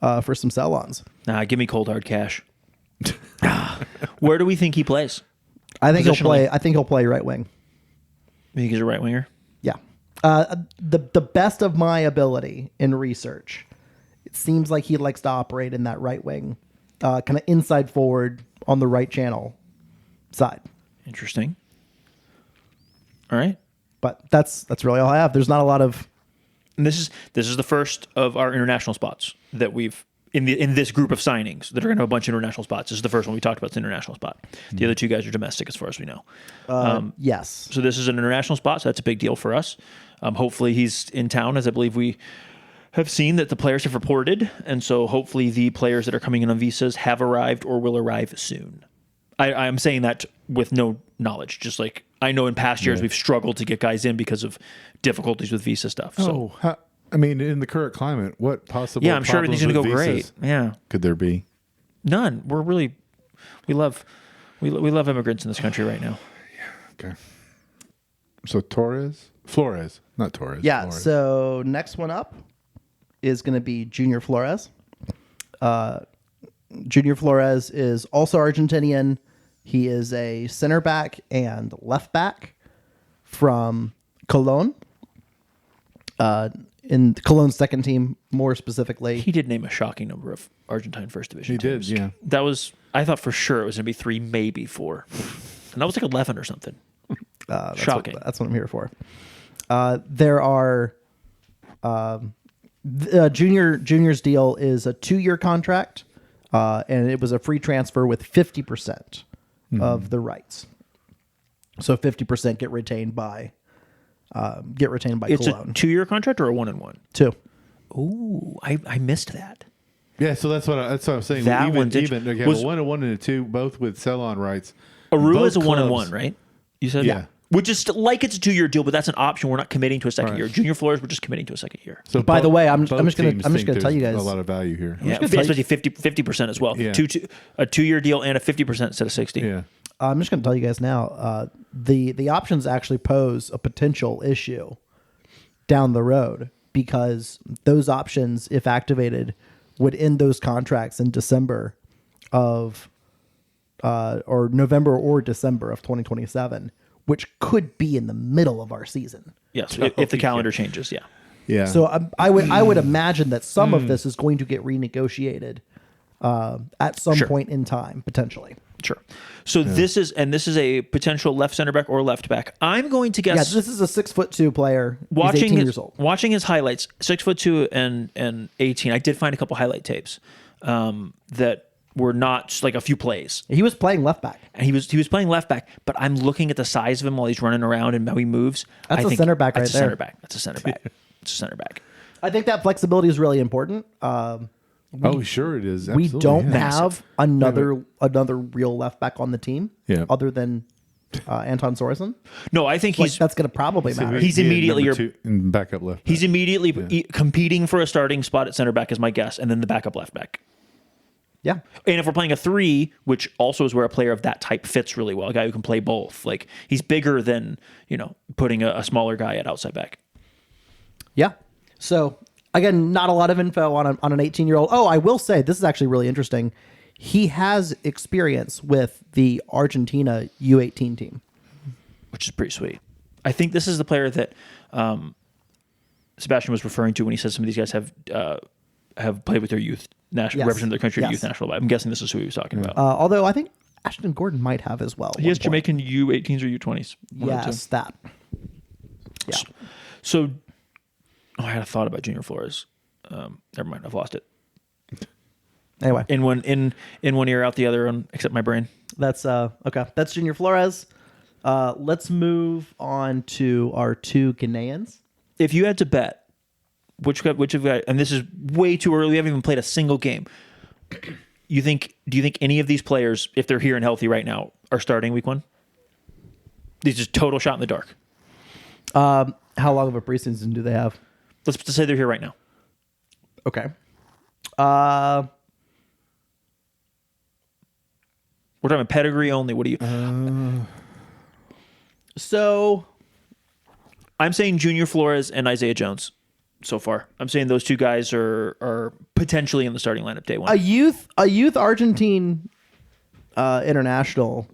some sell-ons. Nah, give me cold hard cash. Where do we think he plays? I think he'll play right wing. You think he's a right winger? Yeah. The best of my ability in research, it seems like he likes to operate in that right wing, kind of inside forward on the right channel side. Interesting. All right. But that's really all I have. There's not a lot of. And this is the first of our international spots that we've in this group of signings that are going to have a bunch of international spots. This is the first one we talked about. It's an international spot. The other two guys are domestic, as far as we know. Yes. So this is an international spot. So that's a big deal for us. Hopefully he's in town, as I believe we have seen that the players have reported, and so hopefully the players that are coming in on visas have arrived or will arrive soon. I'm saying that with no knowledge. Just like I know in past years we've struggled to get guys in because of difficulties with visa stuff. So I mean, in the current climate, what possible? I'm sure everything's going to go great. Yeah, could there be? None. We love immigrants in this country right now. Okay. So Flores, not Torres. Yeah. Flores. So next one up is going to be Junior Flores. Junior Flores is also Argentinian. He is a center back and left back from Cologne. In Cologne's second team, more specifically. He did name a shocking number of Argentine first division teams. He did, yeah. I thought for sure it was going to be 3, maybe 4. And that was like 11 or something. Shocking. That's what I'm here for. There are Junior's deal is a 2-year contract, and it was a free transfer with 50% of the rights. So 50% get retained by Cologne. It's a 2-year contract or a 1-and-1? 2. Ooh, I missed that. Yeah, so that's what I'm saying. That even one's a 1-and-1 and a 2, both with sell-on rights. Aru is a Both 1-and-1, right? You said Yeah. Which is like it's a 2-year deal, but that's an option. We're not committing to a second Right. year. Junior Flores, we're just committing to a second year. So By the way, I'm both just gonna teams I'm just think gonna tell you there's guys a lot of value here. Yeah, just gonna tell especially 50% as well. Yeah. A 2-year deal and a 50% instead of 60. Yeah. I'm just going to tell you guys now. The options actually pose a potential issue down the road because those options, if activated, would end those contracts in December of or November or December of 2027, which could be in the middle of our season. Yes, if the calendar changes, yeah. Yeah. So I would imagine that some of this is going to get renegotiated at some Sure. point in time, potentially. Sure. So this is a potential left center back or left back. I'm going to Yeah, guess. this is a 6'2" player. He's 18 years old. Watching his highlights, 6'2" and 18. I did find a couple highlight tapes that were not just like a few plays. He was playing left back. And he was playing left back, but I'm looking at the size of him while he's running around and how he moves. That's I a think center back that's right a there. center back. That's a center back. It's a center back. I think that flexibility is really important. Sure it is. We Absolutely, don't yeah. have another real left back on the team other than Anton Sorensen. No, I think That's going to probably matter. He's immediately number 2 and backup left. He's immediately competing for a starting spot at center back is my guess, and then the backup left back. Yeah. And if we're playing a 3, which also is where a player of that type fits really well, a guy who can play both. Like he's bigger than, putting a smaller guy at outside back. Yeah. So again, not a lot of info on an 18-year-old. Oh, I will say this is actually really interesting. He has experience with the Argentina U18 team, Which is pretty sweet. I think this is the player that Sebastian was referring to when he said some of these guys have played with their youth national, represented their country at youth national. I'm guessing this is who he was talking about. although I think Ashton Gordon might have as well. He has Jamaican U18s or U20s. Yes, that. Yeah. So, I had a thought about Junior Flores. Never mind, I've lost it. Anyway, In one ear, out the other, except my brain. that's okay. That's Junior Flores. Let's move on to our 2 Ghanaians. If you had to bet which of guys, and this is way too early, we haven't even played a single game. Do you think any of these players, if they're here and healthy right now, are starting week 1? These just total shot in the dark. How long of a preseason do they have? Let's just say they're here right now. Okay. We're talking pedigree only. What do you? So I'm saying Junior Flores and Isaiah Jones so far. I'm saying those two guys are potentially in the starting lineup day one. a youth Argentine international,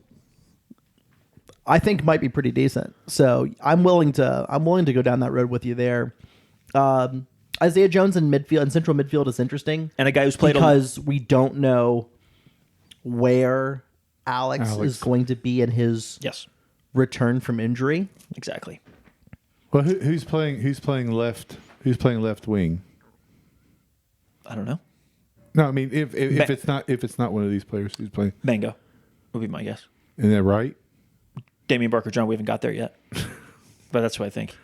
I think might be pretty decent. So I'm willing to go down that road with you there. Isaiah Jones in midfield and central midfield is interesting, And a guy who's played because we don't know where Alex is going to be in his Yes, return from injury. exactly. Well, who's playing left? Who's playing left wing? I don't know. No, I mean if it's not one of these players who's playing, Mango would be my guess. isn't that right? Damian Barker John, we haven't got there yet. But that's what I think.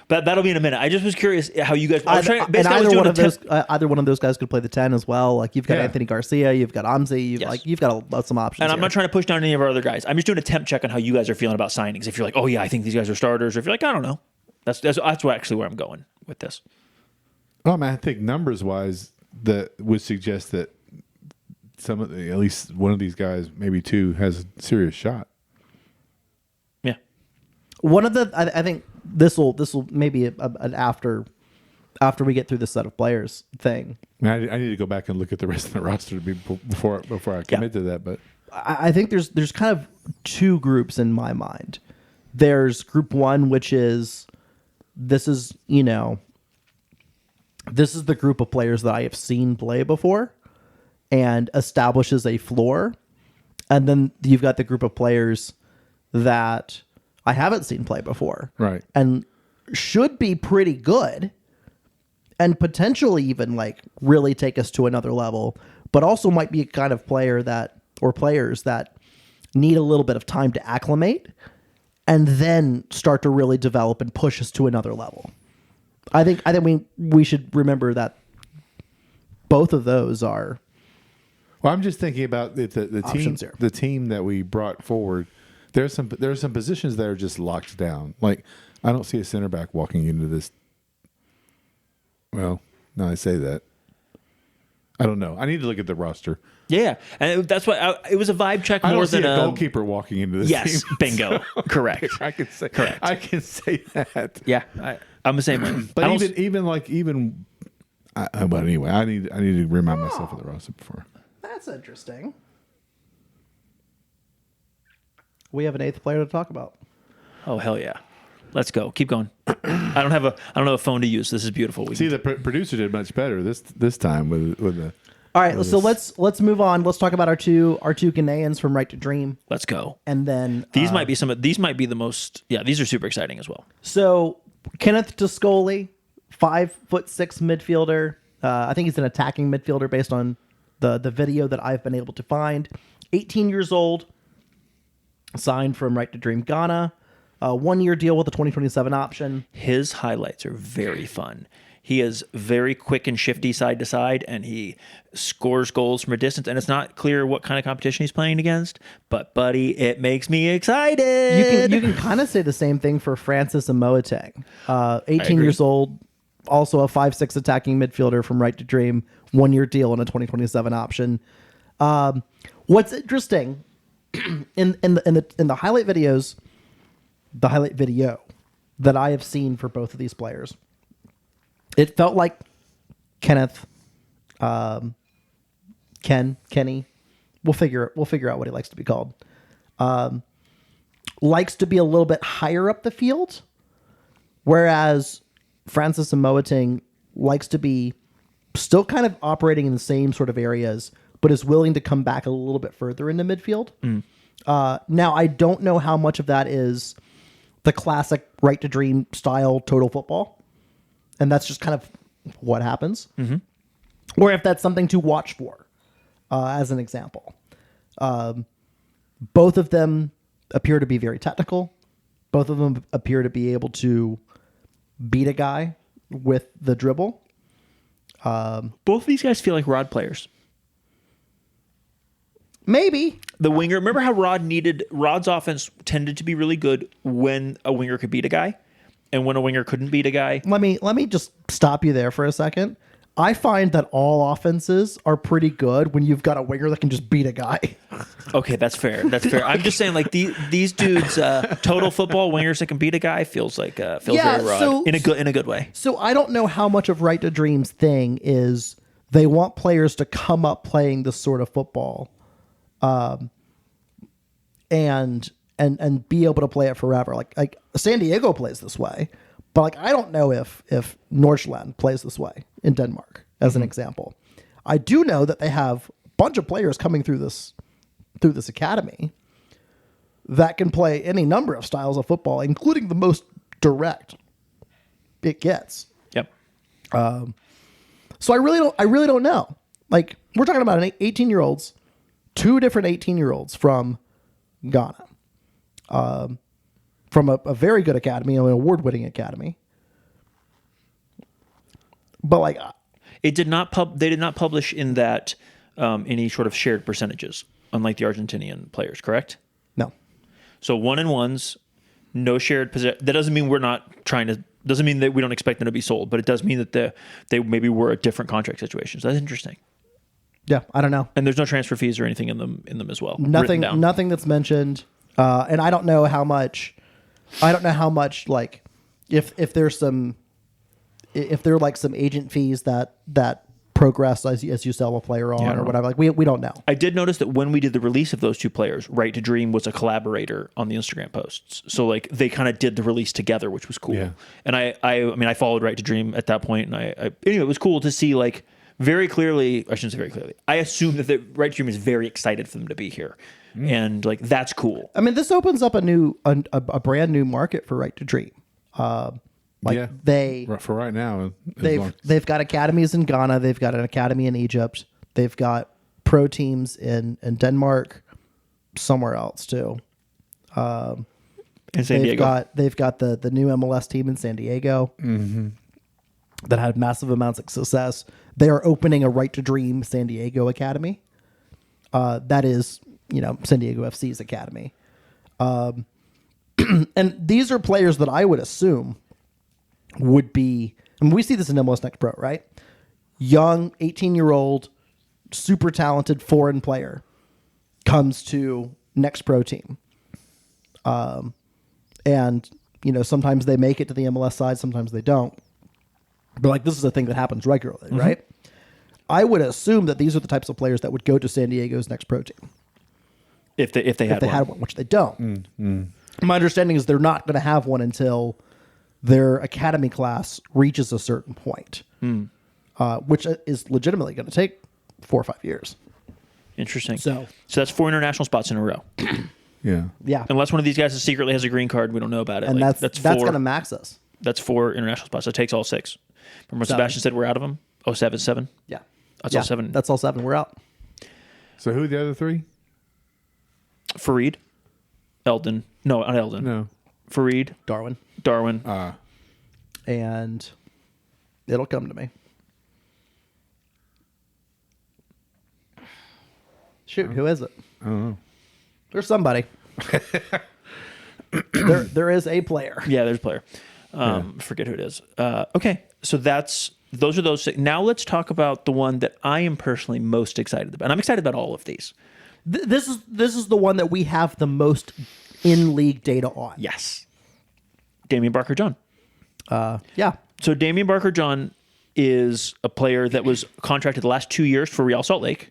But that'll be in a minute. I just was curious how you guys. And either one of those guys could play the 10 as well. Like you've got Yeah. Anthony Garcia, you've got Amzi, you've got some options. And I'm here. not trying to push down any of our other guys. I'm just doing a temp check on how you guys are feeling about signings. If you're like, oh yeah, I think these guys are starters, or if you're like, I don't know. That's actually where I'm going with this. Oh man, I think numbers wise, that would suggest that at least one of these guys, maybe two, has a serious shot. Yeah. One of the I think this will maybe an after we get through the set of players thing. I need to go back and look at the rest of the roster before I commit to that. But I think there's kind of two groups in my mind. There's group one, which is this is the group of players that I have seen play before and establishes a floor. And then you've got the group of players that I haven't seen play before. Right. And should be pretty good and potentially even like really take us to another level, but also might be a kind of player or players that need a little bit of time to acclimate and then start to really develop and push us to another level. I think we should remember that both of those are. Well, I'm just thinking about the team that we brought forward. There are some positions that are just locked down. Like I don't see a center back walking into this. Well, now I say that. I don't know. I need to look at the roster. Yeah, and that's what it was a vibe check I more don't see than a goalkeeper walking into this. Yes, team. bingo, correct. I can say Correct. I can say that. Yeah, I'm the same way. But I don't- but anyway, I need to remind myself of the roster before. That's interesting. We have an eighth player to talk about. oh hell yeah, let's go. Keep going. I don't have a phone to use. This is beautiful. See, the producer did much better this time with the. All right, so let's move on. Let's talk about our two Ghanaians from Right to Dream, Let's go. and then These might be the most. Yeah, these are super exciting as well. So Kenneth Toscoli, 5'6" midfielder. I think he's an attacking midfielder based on the video that I've been able to find. 18 years old, signed from Right to Dream Ghana. 1 year deal with a 2027 option. His highlights are very fun. He is very quick and shifty side to side, and he scores goals from a distance. And it's not clear what kind of competition he's playing against, but buddy, it makes me excited. You can kind of say the same thing for Francis Amoateng. 18 agree. years old, also a 5'6" attacking midfielder from Right to Dream. 1 year deal and a 2027 option. What's interesting in the highlight videos, the highlight video that I have seen for both of these players, it felt like Kenneth, Kenny, we'll figure out what he likes to be called. Likes to be a little bit higher up the field, whereas Francis Amoateng likes to be still kind of operating in the same sort of areas, but is willing to come back a little bit further into midfield. Now, I don't know how much of that is the classic Right to Dream style total football, and that's just kind of what happens, or if that's something to watch for, as an example. Both of them appear to be very technical. Both of them appear to be able to beat a guy with the dribble. Both of these guys feel like Rod players. Maybe. The winger, remember how Rod's offense tended to be really good when a winger could beat a guy, and when a winger couldn't beat a guy. Let me just stop you there for a second. I find that all offenses are pretty good when you've got a winger that can just beat a guy. Okay, that's fair. That's fair. I'm just saying, like these dudes, total football wingers that can beat a guy feels very raw in a good way. So I don't know how much of Right to Dream's thing is they want players to come up playing this sort of football, and be able to play it forever. Like San Diego plays this way, but like I don't know if Nordsjælland plays this way in Denmark, as an example. I do know that they have a bunch of players coming through this academy that can play any number of styles of football, including the most direct it gets. Yep. So I really don't know. Like, we're talking about 18-year-olds, two different 18-year-olds from Ghana, from a very good academy, an award-winning academy. But like, They did not publish in that any sort of shared percentages, unlike the Argentinian players, correct? no. So 1-1s, no shared possession. That doesn't mean we're not trying to. Doesn't mean that we don't expect them to be sold, but it does mean that they maybe were at different contract situations. That's interesting. Yeah, I don't know. And there's no transfer fees or anything in them as well. Nothing that's mentioned. And I don't know how much. Like, if there's some, if there are like some agent fees that progress as you sell a player on or whatever. Like we don't know. I did notice that when we did the release of those two players, Right to Dream was a collaborator on the Instagram posts. So like they kind of did the release together, which was cool. Yeah. And I followed Right to Dream at that point, and anyway, it was cool to see like very clearly. I shouldn't say very clearly. I assume that the Right to Dream is very excited for them to be here, and like that's cool. I mean, this opens up a brand new market for Right to Dream. For right now, they've got academies in Ghana. They've got an academy in Egypt. They've got pro teams in Denmark, somewhere else too. In San Diego. They've got the new MLS team in San Diego that had massive amounts of success. They are opening a Right to Dream San Diego academy. That is, San Diego FC's academy. And these are players that I would assume would be, I mean, we see this in MLS Next Pro, right? Young, 18-year-old, super talented foreign player comes to Next Pro team. And, sometimes they make it to the MLS side, sometimes they don't. But like, this is a thing that happens regularly, right? I would assume that these are the types of players that would go to San Diego's Next Pro team. If they had one, which they don't. My understanding is they're not going to have one until their academy class reaches a certain point, which is legitimately going to take 4 or 5 years. Interesting. So that's 4 international spots in a row. Yeah. Unless one of these guys secretly has a green card, we don't know about it. And like, that's going to max us. That's 4 international spots. That takes all 6. Remember when Sebastian said we're out of them? 7. Yeah. That's all 7. That's all 7. We're out. So who are the other 3? Farid, Eldon. No, not Eldon. No. Farid, Darwin. And it'll come to me. Shoot, who is it? I don't know. There's somebody. there is a player. Yeah, there's a player. Forget who it is. Okay, so those are those. Now let's talk about the one that I am personally most excited about. And I'm excited about all of these. This is the one that we have the most in-league data on. Yes. Damian Barker-John. Yeah. So Damian Barker-John is a player that was contracted the last 2 years for Real Salt Lake.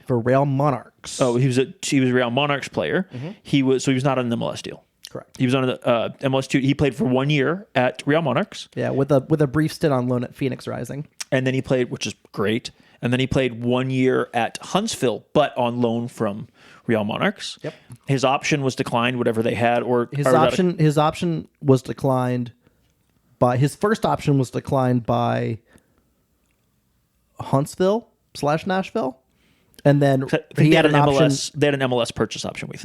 For Real Monarchs. Oh, he was a Real Monarchs player. He was not on an MLS deal. Correct. He was on an MLS 2. He played for 1 year at Real Monarchs. Yeah, with a brief stint on loan at Phoenix Rising. And then he played, which is great. And then he played 1 year at Huntsville, but on loan from Real Monarchs. Yep. His option was declined, whatever they had, his option was declined by his first option was declined by Huntsville/Nashville, and then he had an MLS. They had an MLS purchase option. We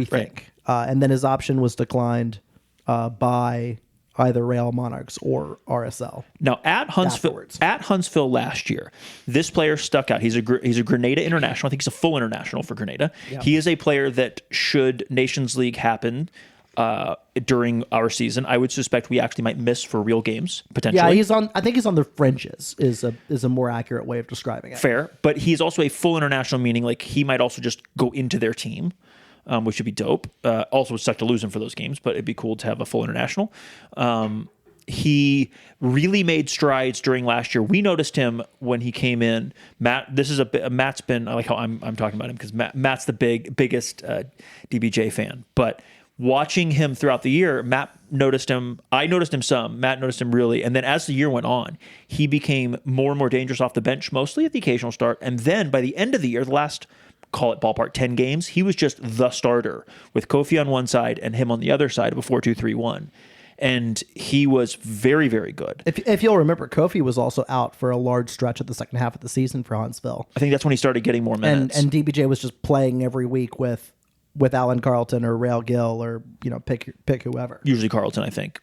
think. And then his option was declined by either Real Monarchs or RSL. Now at Huntsville last year, this player stuck out. He's a Grenada international. I think he's a full international for Grenada. Yeah. He is a player that, should Nations League happen, during our season. I would suspect we actually might miss for real games potentially. Yeah, I think he's on the fringes. Is a more accurate way of describing it. Fair, but he's also a full international, meaning like he might also just go into their team, which would be dope. Also, would suck to lose him for those games, but it'd be cool to have a full international. He really made strides during last year. We noticed him when he came in. Matt's been, I like how I'm talking about him because Matt's the biggest DBJ fan. But watching him throughout the year, Matt noticed him. I noticed him some. Matt noticed him really. And then as the year went on, he became more and more dangerous off the bench, mostly at the occasional start. And then by the end of the year, the last, call it ballpark 10 games, he was just the starter with Kofi on one side and him on the other side of a 4-2-3-1. And he was very, very good. If you'll remember, Kofi was also out for a large stretch of the second half of the season for Huntsville. I think that's when he started getting more minutes. And DBJ was just playing every week with Alan Carlton or Rail Gill or pick whoever. Usually Carlton, I think.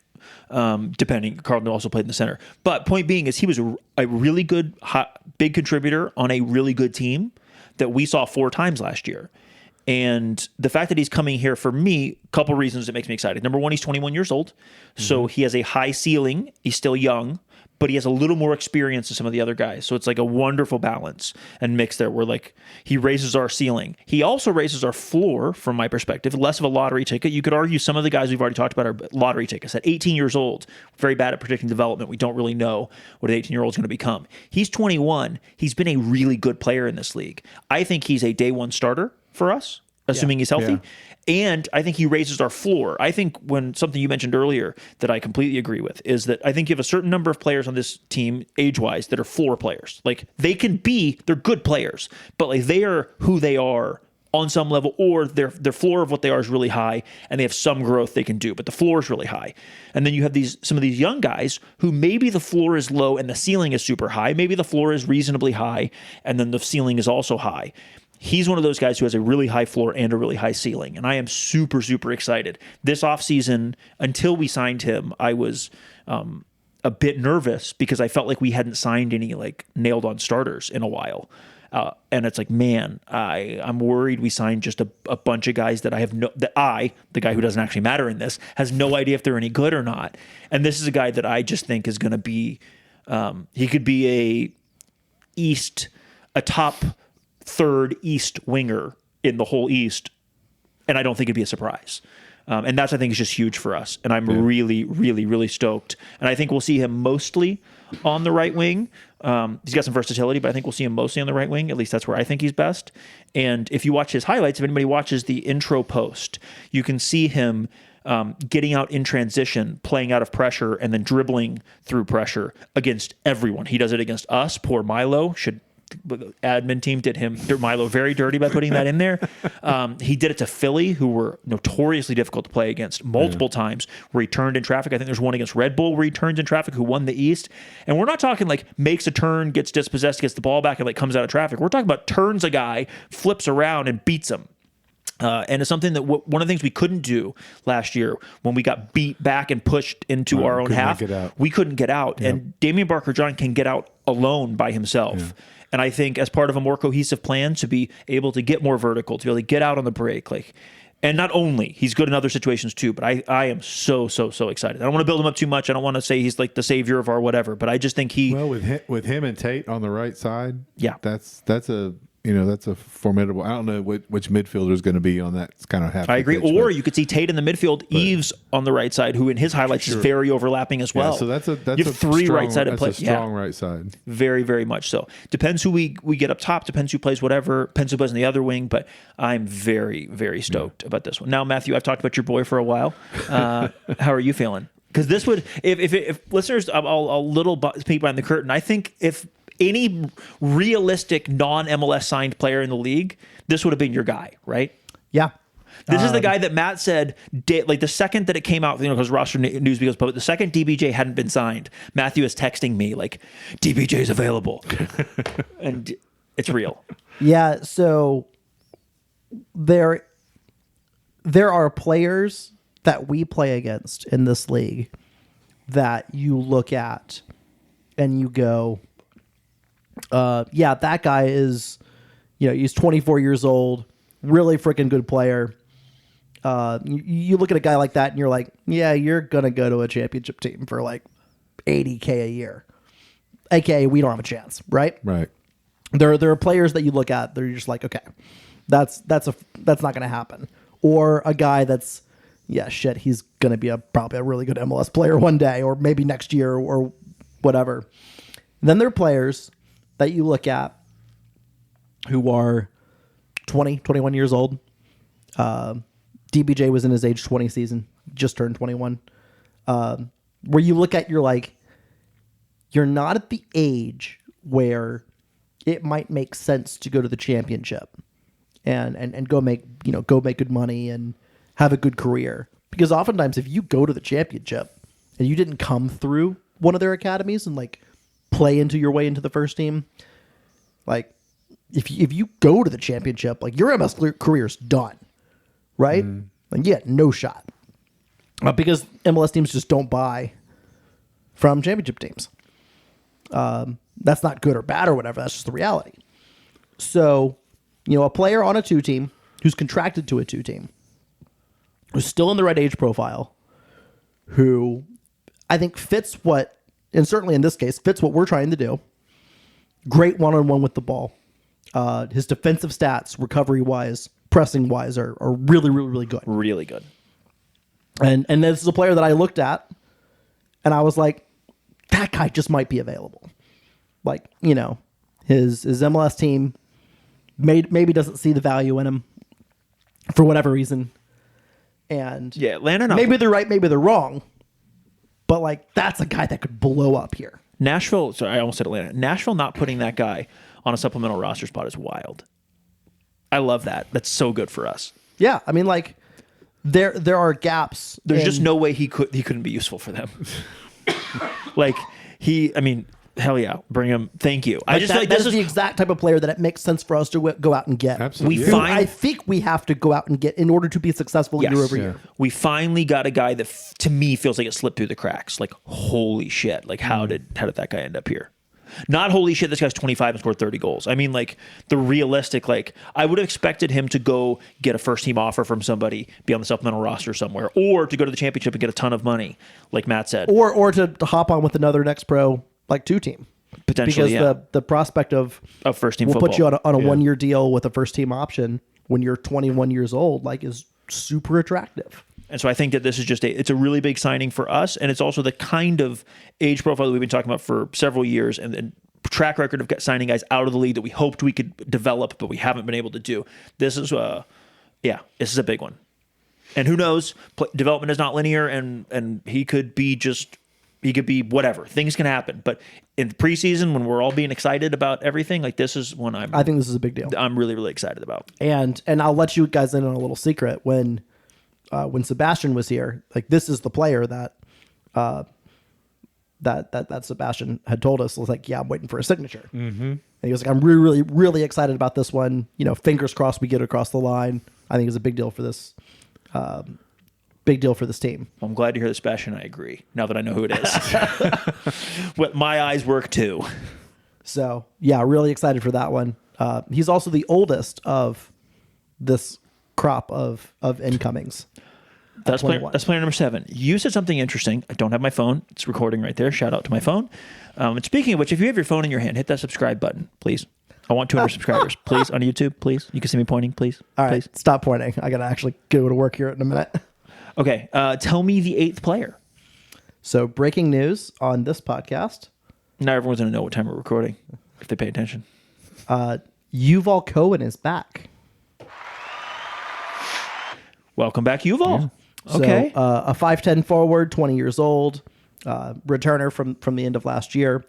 Depending, Carlton also played in the center. But point being is he was a really good, big contributor on a really good team that we saw 4 times last year. And the fact that he's coming here, for me, a couple reasons that makes me excited. Number one, he's 21 years old. So he has a high ceiling. He's still young, but he has a little more experience than some of the other guys. So it's like a wonderful balance and mix there where like he raises our ceiling. He also raises our floor from my perspective, less of a lottery ticket. You could argue some of the guys we've already talked about are lottery tickets. At 18 years old, very bad at predicting development. We don't really know what an 18-year-old is going to become. He's 21. He's been a really good player in this league. I think he's a day one starter for us, assuming he's healthy. Yeah. And I think he raises our floor. I think when something you mentioned earlier that I completely agree with is that I think you have a certain number of players on this team age-wise that are floor players. Like they're good players, but like they are who they are on some level, or their floor of what they are is really high and they have some growth they can do, but the floor is really high. And then you have some of these young guys who maybe the floor is low and the ceiling is super high. Maybe the floor is reasonably high and then the ceiling is also high. He's one of those guys who has a really high floor and a really high ceiling, and I am super, super excited. This offseason, until we signed him, I was a bit nervous because I felt like we hadn't signed any like nailed-on starters in a while. And it's like, man, I'm worried we signed just a bunch of guys that the guy who doesn't actually matter in this, has no idea if they're any good or not. And this is a guy that I just think is going to be, he could be a top third East winger in the whole East, and I don't think it'd be a surprise. And that's, I think, is just huge for us. And I'm really, really, really stoked. And I think we'll see him mostly on the right wing. He's got some versatility, but I think we'll see him mostly on the right wing. At least that's where I think he's best. And if you watch his highlights, if anybody watches the intro post, you can see him getting out in transition, playing out of pressure, and then dribbling through pressure against everyone. He does it against us. Poor Milo the admin team did Milo very dirty by putting that in there. He did it to Philly, who were notoriously difficult to play against multiple times, where he turned in traffic. I think there's one against Red Bull where he turns in traffic, who won the East. And we're not talking like makes a turn, gets dispossessed, gets the ball back, and like comes out of traffic. We're talking about turns a guy, flips around, and beats him. And it's something that one of the things we couldn't do last year when we got beat back and pushed into our own half, we couldn't get out. Yep. And Damian Barker-John can get out alone by himself. Yeah. And I think as part of a more cohesive plan to be able to get more vertical, to be able to get out on the break, and not only, he's good in other situations too, but I am so excited. I don't want to build him up too much. I don't want to say he's like the savior of our whatever, but I just think with him and Tate on the right side, that's a formidable. I don't know which midfielder is going to be on that kind of half. I agree. Or you could see Tate in the midfield, Eves on the right side, who in his highlights is very overlapping as well. Yeah, so that's you have three right-sided players. That's a strong right side. Very, very much so. Depends who we get up top. Depends who plays whatever. Depends who plays on the other wing. But I'm very, very stoked about this one. Now, Matthew, I've talked about your boy for a while. How are you feeling? Because this would, if listeners, I'll little peek behind the curtain. I think if any realistic non-MLS signed player in the league, this would have been your guy, right? Yeah. This is the guy that Matt said, like the second that it came out, because roster news goes public, the second DBJ hadn't been signed, Matthew is texting me like, DBJ's available. And it's real. Yeah, so there are players that we play against in this league that you look at and you go, that guy is, he's 24 years old, really freaking good player. You look at a guy like that and you're like, yeah, you're going to go to a championship team for like $80K a year. AKA, we don't have a chance, right? Right. There are players that you look at, they're just like, okay, that's not going to happen. Or a guy that's, he's going to be probably a really good MLS player one day, or maybe next year, or whatever. Then there are players that you look at who are 20, 21 years old. DBJ was in his age 20 season, just turned 21. Where you look at, you're like, you're not at the age where it might make sense to go to the championship and go make good money and have a good career. Because oftentimes if you go to the championship and you didn't come through one of their academies and like play into your way into the first team, like if you go to the championship, like your MLS career's done, right? Like you get no shot. Because MLS teams just don't buy from championship teams. That's not good or bad or whatever. That's just the reality. So, a player on a 2 team who's contracted to a 2 team, who's still in the right age profile, who I think fits what, and certainly in this case, fits what we're trying to do. Great one-on-one with the ball. His defensive stats, recovery-wise, pressing-wise, are really, really, really good. Really good. And this is a player that I looked at, and I was like, that guy just might be available. Like, his MLS team maybe doesn't see the value in him for whatever reason. And Atlanta. Maybe they're right, maybe they're wrong. But like, that's a guy that could blow up here. Nashville. Sorry, I almost said Atlanta. Nashville not putting that guy on a supplemental roster spot is wild. I love that. That's so good for us. Yeah, I mean, like, there are gaps. There's just no way he couldn't be useful for them. Like hell yeah, bring him. Thank you. I just feel like this is the exact type of player that it makes sense for us to go out and get. Absolutely. I think we have to go out and get in order to be successful year over year. We finally got a guy that to me feels like it slipped through the cracks. Like, holy shit! Like, how did that guy end up here? Not holy shit, this guy's 25 and scored 30 goals. I mean, like, the realistic, like, I would have expected him to go get a first-team offer from somebody, be on the supplemental roster somewhere, or to go to the championship and get a ton of money, like Matt said. Or to hop on with another next pro, like, 2 team. Potentially, because the prospect of first-team we'll football. put you on a 1-year deal with a first-team option when you're 21 years old, like, is super attractive. And so I think that this is just it's a really big signing for us, and it's also the kind of age profile that we've been talking about for several years, and track record of signing guys out of the league that we hoped we could develop, but we haven't been able to do. This is this is a big one. And who knows? Development is not linear, and he could be whatever. Things can happen. But in the preseason, when we're all being excited about everything, like, this is one I think this is a big deal. I'm really, really excited about. And I'll let you guys in on a little secret. When Sebastian was here, like, this is the player that Sebastian had told us, was like, yeah, I'm waiting for a signature. Mm-hmm. And he was like, I'm really, really, really excited about this one. Fingers crossed we get across the line. I think it's a big deal for this. Big deal for this team. I'm glad to hear this, Sebastian. I agree. Now that I know who it is, my eyes work too. So yeah, really excited for that one. He's also the oldest of this crop of incomings. That's player number 7. You said something interesting. I don't have my phone. It's recording right there. Shout out to my phone. And speaking of which, if you have your phone in your hand, hit that subscribe button, please. I want 200 subscribers, please, on YouTube, please. You can see me pointing, please. All right, please. Stop pointing. I got to actually go to work here in a minute. Okay, tell me the 8th player. So, breaking news on this podcast. Now everyone's going to know what time we're recording, if they pay attention. Yuval Cohen is back. Welcome back, Yuval. Yeah. Okay. So, a 5'10" forward, 20 years old, returner from the end of last year.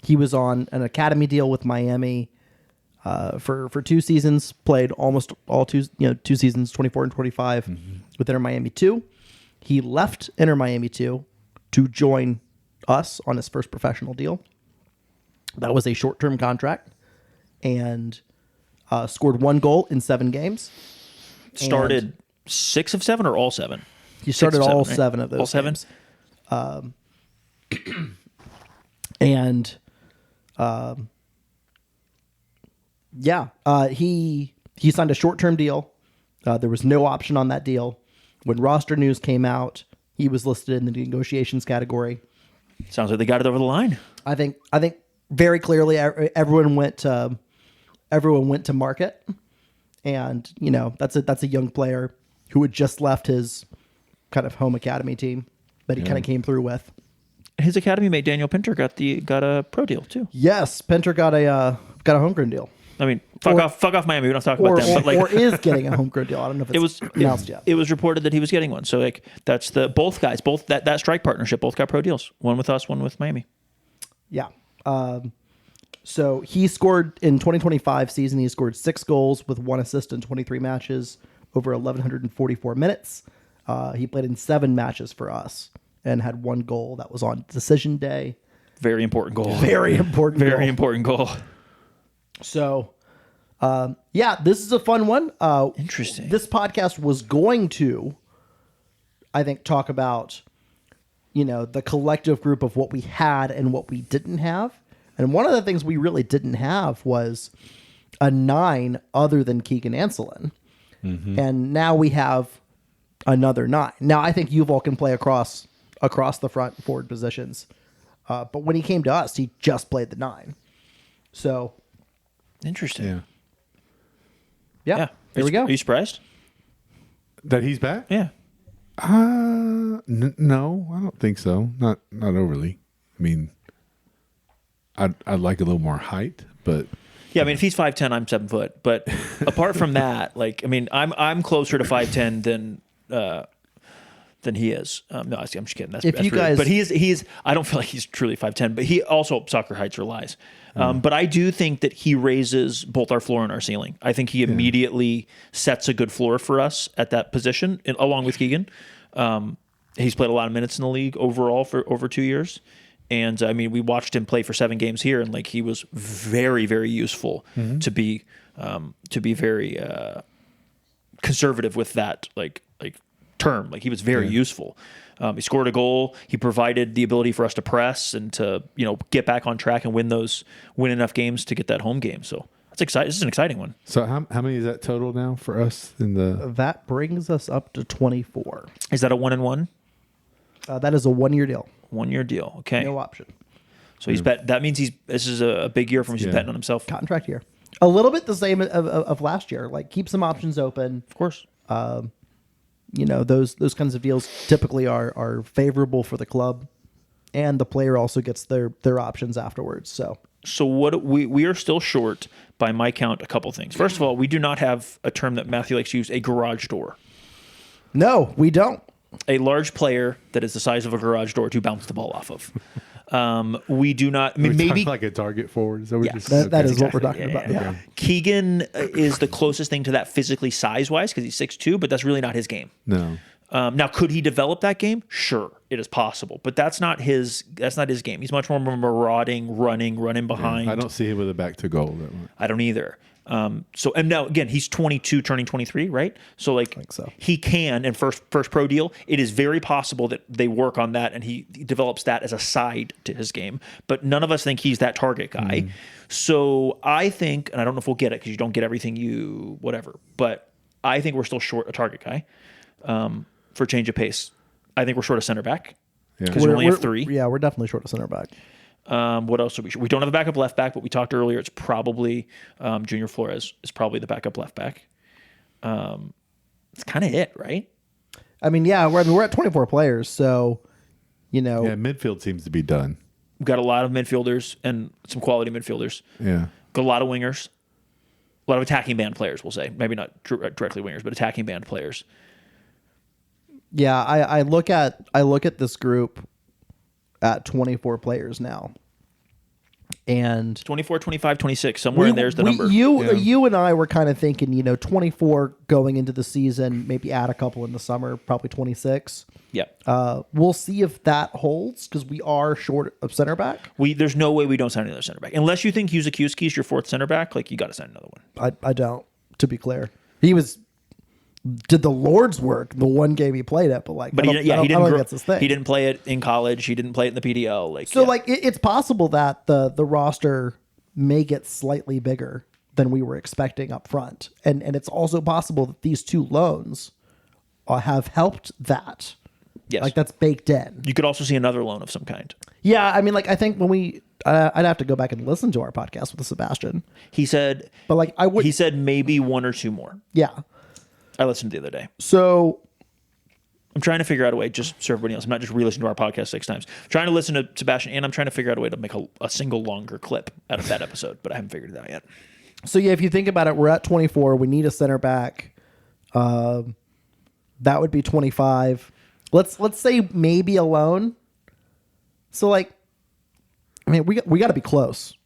He was on an academy deal with Miami for 2 seasons, played almost all 2 seasons, 24 and 25 with Inter Miami 2. He left Inter Miami 2 to join us on his first professional deal. That was a short-term contract, and scored 1 goal in 7 games. Started 6 of 7 or all 7? He started all 7, right? 7 of those. All 7? And he signed a short-term deal. There was no option on that deal. When roster news came out, he was listed in the negotiations category. Sounds like they got it over the line. I think very clearly everyone went to market, and that's a young player who had just left his kind of home academy team that he kind of came through with. His academy mate Daniel Pinter got a pro deal too. Yes, Pinter got a homegrown deal. I mean, fuck off Miami. We don't talk about them. But like, or is getting a homegrown deal. I don't know if it's announced yet. It was reported that he was getting one. So like that's both guys, that strike partnership, both got pro deals. One with us, one with Miami. Yeah. So he scored in 2025 season. He scored 6 goals with 1 assist in 23 matches over 1,144 minutes. He played in 7 matches for us and had 1 goal that was on decision day. Very important goal. Very important. Very important goal. So, this is a fun one. Interesting. This podcast was going to, I think, talk about, the collective group of what we had and what we didn't have. And one of the things we really didn't have was a 9 other than Keegan Anselin. Mm-hmm. And now we have another 9. Now, I think Yuval can play across the front forward positions. But when he came to us, he just played the 9. So... Interesting. Yeah. There we go. Are you surprised that he's back? Yeah. No, I don't think so. Not overly. I mean, I'd like a little more height, but yeah. I mean, if he's 5'10", I'm 7 foot. But apart from that, like, I mean, I'm closer to 5'10" than he is. No, I'm just kidding. That's you really, guys, but he's. I don't feel like he's truly 5'10", but he also soccer heights are lies. But I do think that he raises both our floor and our ceiling. I think he immediately sets a good floor for us at that position, along with Keegan. He's played a lot of minutes in the league overall for over 2 years. And I mean, we watched him play for 7 games here, and like he was very, very useful to be very conservative with that like term. Like he was very useful. He scored a goal. He provided the ability for us to press and to get back on track and win enough games to get that home game. So that's exciting. This is an exciting one. So how many is that total now for us in the? That brings us up to 24. Is that a 1-and-1? That is a 1-year deal. 1-year deal. Okay. No option. So he's bet. That means this is a big year for him. He's betting on himself. Contract year. A little bit the same of last year. Like keep some options open. Of course. Those kinds of deals typically are favorable for the club, and the player also gets their options afterwards. So what we are still short by my count a couple things. First of all, we do not have a term that Matthew likes to use, a garage door. No, we don't. A large player that is the size of a garage door to bounce the ball off of. We do not. I mean, maybe like a target forward. Is that what yes, that is exactly what we're talking about. Yeah. Keegan is the closest thing to that physically size wise because he's 6'2", but that's really not his game. No. Now, could he develop that game? Sure, it is possible, but that's not his game. He's much more marauding, running behind. Yeah, I don't see him with a back to goal. I don't either. And now again, he's 22, turning 23, right? So like, he can, and first pro deal, it is very possible that they work on that and he develops that as a side to his game. But none of us think he's that target guy. So I think, and I don't know if we'll get it because you don't get everything whatever, but I think we're still short a target guy for change of pace. I think we're short a center back because we only have 3. Yeah, we're definitely short a center back. What else are we? We don't have a backup left back, but we talked earlier. It's probably Junior Flores is probably the backup left back. It's kind of it, right? I mean, yeah, we're at 24 players, so Yeah, midfield seems to be done. We've got a lot of midfielders and some quality midfielders. Yeah, got a lot of wingers, a lot of attacking band players. We'll say maybe not directly wingers, but attacking band players. Yeah, I look at this group at 24 players now. And 24, 25, 26, somewhere in there's the number. You and I were kind of thinking, 24 going into the season, maybe add a couple in the summer, probably 26. Yeah. We'll see if that holds because we are short of center back. There's no way we don't sign another center back. Unless you think Yuzakiuski is your 4th center back, like you got to sign another one. I don't, to be clear. He did the Lord's work the one game he played it, but he didn't. That's his thing. He didn't play it in college. He didn't play it in the PDL. It's possible that the roster may get slightly bigger than we were expecting up front, and it's also possible that these 2 loans have helped that. Yes. Like that's baked in. You could also see another loan of some kind. Yeah, I mean, like I think when we, I'd have to go back and listen to our podcast with Sebastian. He said, But like I would, he said maybe one or two more. yeah. I listened the other day. So I'm trying to figure out a way, just so everybody else. I'm not just re-listening to our podcast 6 times. I'm trying to listen to Sebastian, and I'm trying to figure out a way to make a single longer clip out of that episode, but I haven't figured it out yet. So yeah, if you think about it, we're at 24. We need a center back. That would be 25. Let's say maybe a loan. So like, I mean, we got to be close,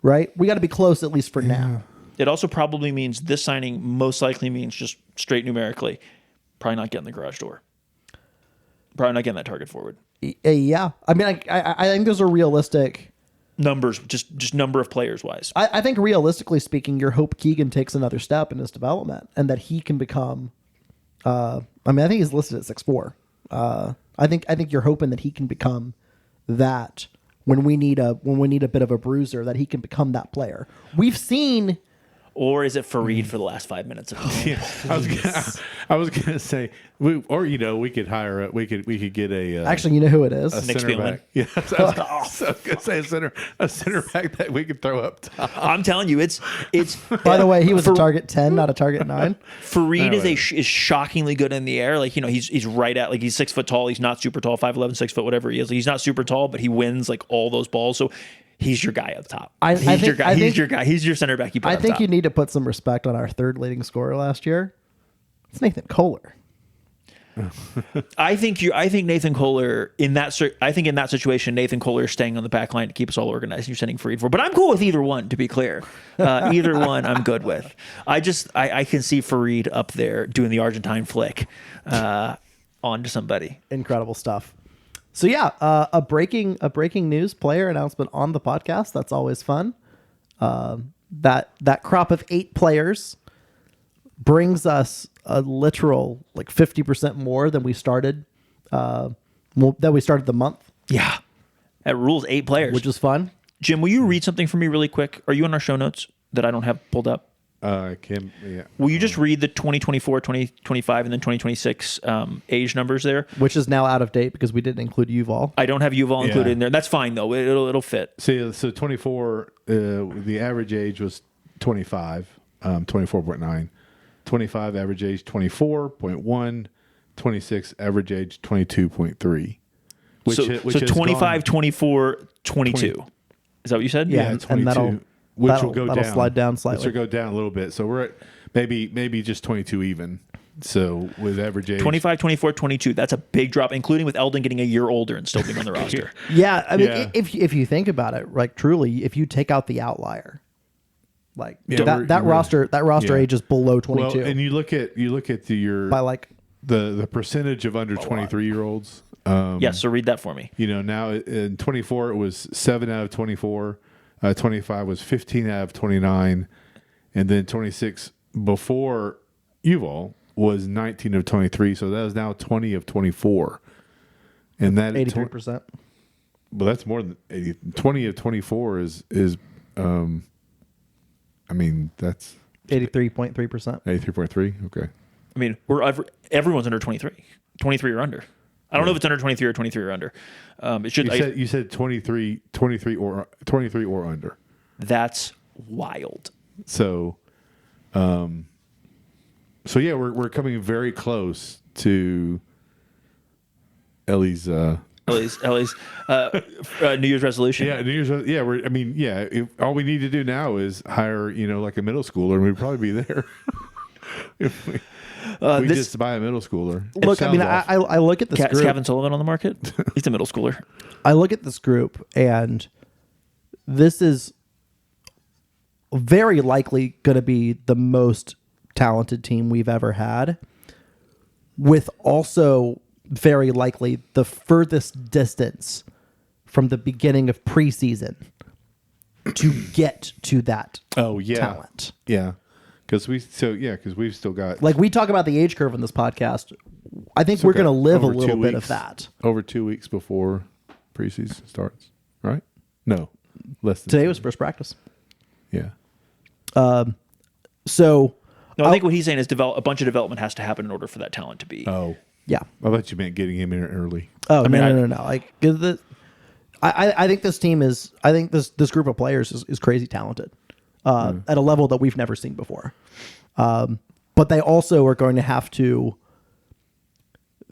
right? We got to be close at least for now. It also probably means this signing most likely means just straight numerically, probably not getting the garage door. Probably not getting that target forward. Yeah, I mean, I think those are realistic Numbers, just number of players wise. I think realistically speaking, your hope Keegan takes another step in his development and that he can become. I mean, I think he's listed at 6'4". I think you're hoping that he can become that when we need a bit of a bruiser, that he can become that player. We've seen. Or is it Fareed for the last 5 minutes of the game? Yeah, I was gonna say, we could hire we could get a Actually, you know who it is? Nick center Spielman. back. Yeah, I was gonna say a center back that we could throw up top. I'm telling you, it's. By the way, he was a target 10, not a target 9. Fareed is shockingly good in the air. Like, he's right at, like, he's 6 foot tall. He's not super tall, 5'11", 6 foot, whatever he is. Like, he's not super tall, but he wins like all those balls. So he's your guy up top. He's your guy. He's your center back. I think you need to put some respect on our third leading scorer last year. It's Nathan Kohler. I think Nathan Kohler in that situation, Nathan Kohler is staying on the back line to keep us all organized. You're sending Fareed for, but I'm cool with either one. To be clear, either one I'm good with. I can see Fareed up there doing the Argentine flick onto somebody. Incredible stuff. So yeah, a breaking news player announcement on the podcast. That's always fun. That crop of 8 players brings us a literal like 50% more than we started. The month. Yeah, that rules 8 players, which is fun. Jim, will you read something for me really quick? Are you on our show notes that I don't have pulled up? I can. Yeah. Will you just read the 2024, 2025, and then 2026 age numbers there? Which is now out of date because we didn't include Yuval. I don't have Yuval included in there. That's fine though. It'll fit. So 24. The average age was 25, 24.9. 25 average age 24.1. 26 average age 22.3. So 25, 24, 22. Is that what you said? Yeah, 22. Which will go down. Slide down slightly. Which will go down a little bit. So we're at maybe just 22 even. So with average age 25, 24, 22. That's a big drop, including with Eldon getting a year older and still being on the roster. Yeah, I mean, if you think about it, like truly, if you take out the outlier, like that roster age is below 22. Well, and you look at your by like the percentage of under 23-year-olds. Yes, so read that for me. Now in 24 it was 7 out of 24. 25 was 15 out of 29, and then 26 before Yuval was 19 of 23. So that is now 20 of 24, and that 83%. Well, that's more than 80. 20 of 24 is I mean that's 83.3%. 83.3. Okay. I mean, everyone's under 23, 23 or under. I don't know if it's under 23 or 23 or under. It should. You said 23 or under. That's wild. So, yeah, we're coming very close to Ellie's New Year's resolution. Yeah, New Year's. Yeah, if all we need to do now is hire, like a middle schooler, and we'd probably be there. If we just buy a middle schooler. Look, I mean, I look at this group. Is Kevin Sullivan on the market? He's a middle schooler. I look at this group, and this is very likely going to be the most talented team we've ever had, with also very likely the furthest distance from the beginning of preseason to get to that talent. Yeah. Because we've still got, like, we talk about the age curve in this podcast. I think we're going to live a little bit of that over 2 weeks before preseason starts, right? No, less than today was first practice. Yeah. So No, I think what he's saying is a bunch of development has to happen in order for that talent to be. Oh, Yeah. I thought you meant getting him in early. Oh, I mean, no. Like, I think this team is. I think this group of players is crazy talented, at a level that we've never seen before. But they also are going to have to.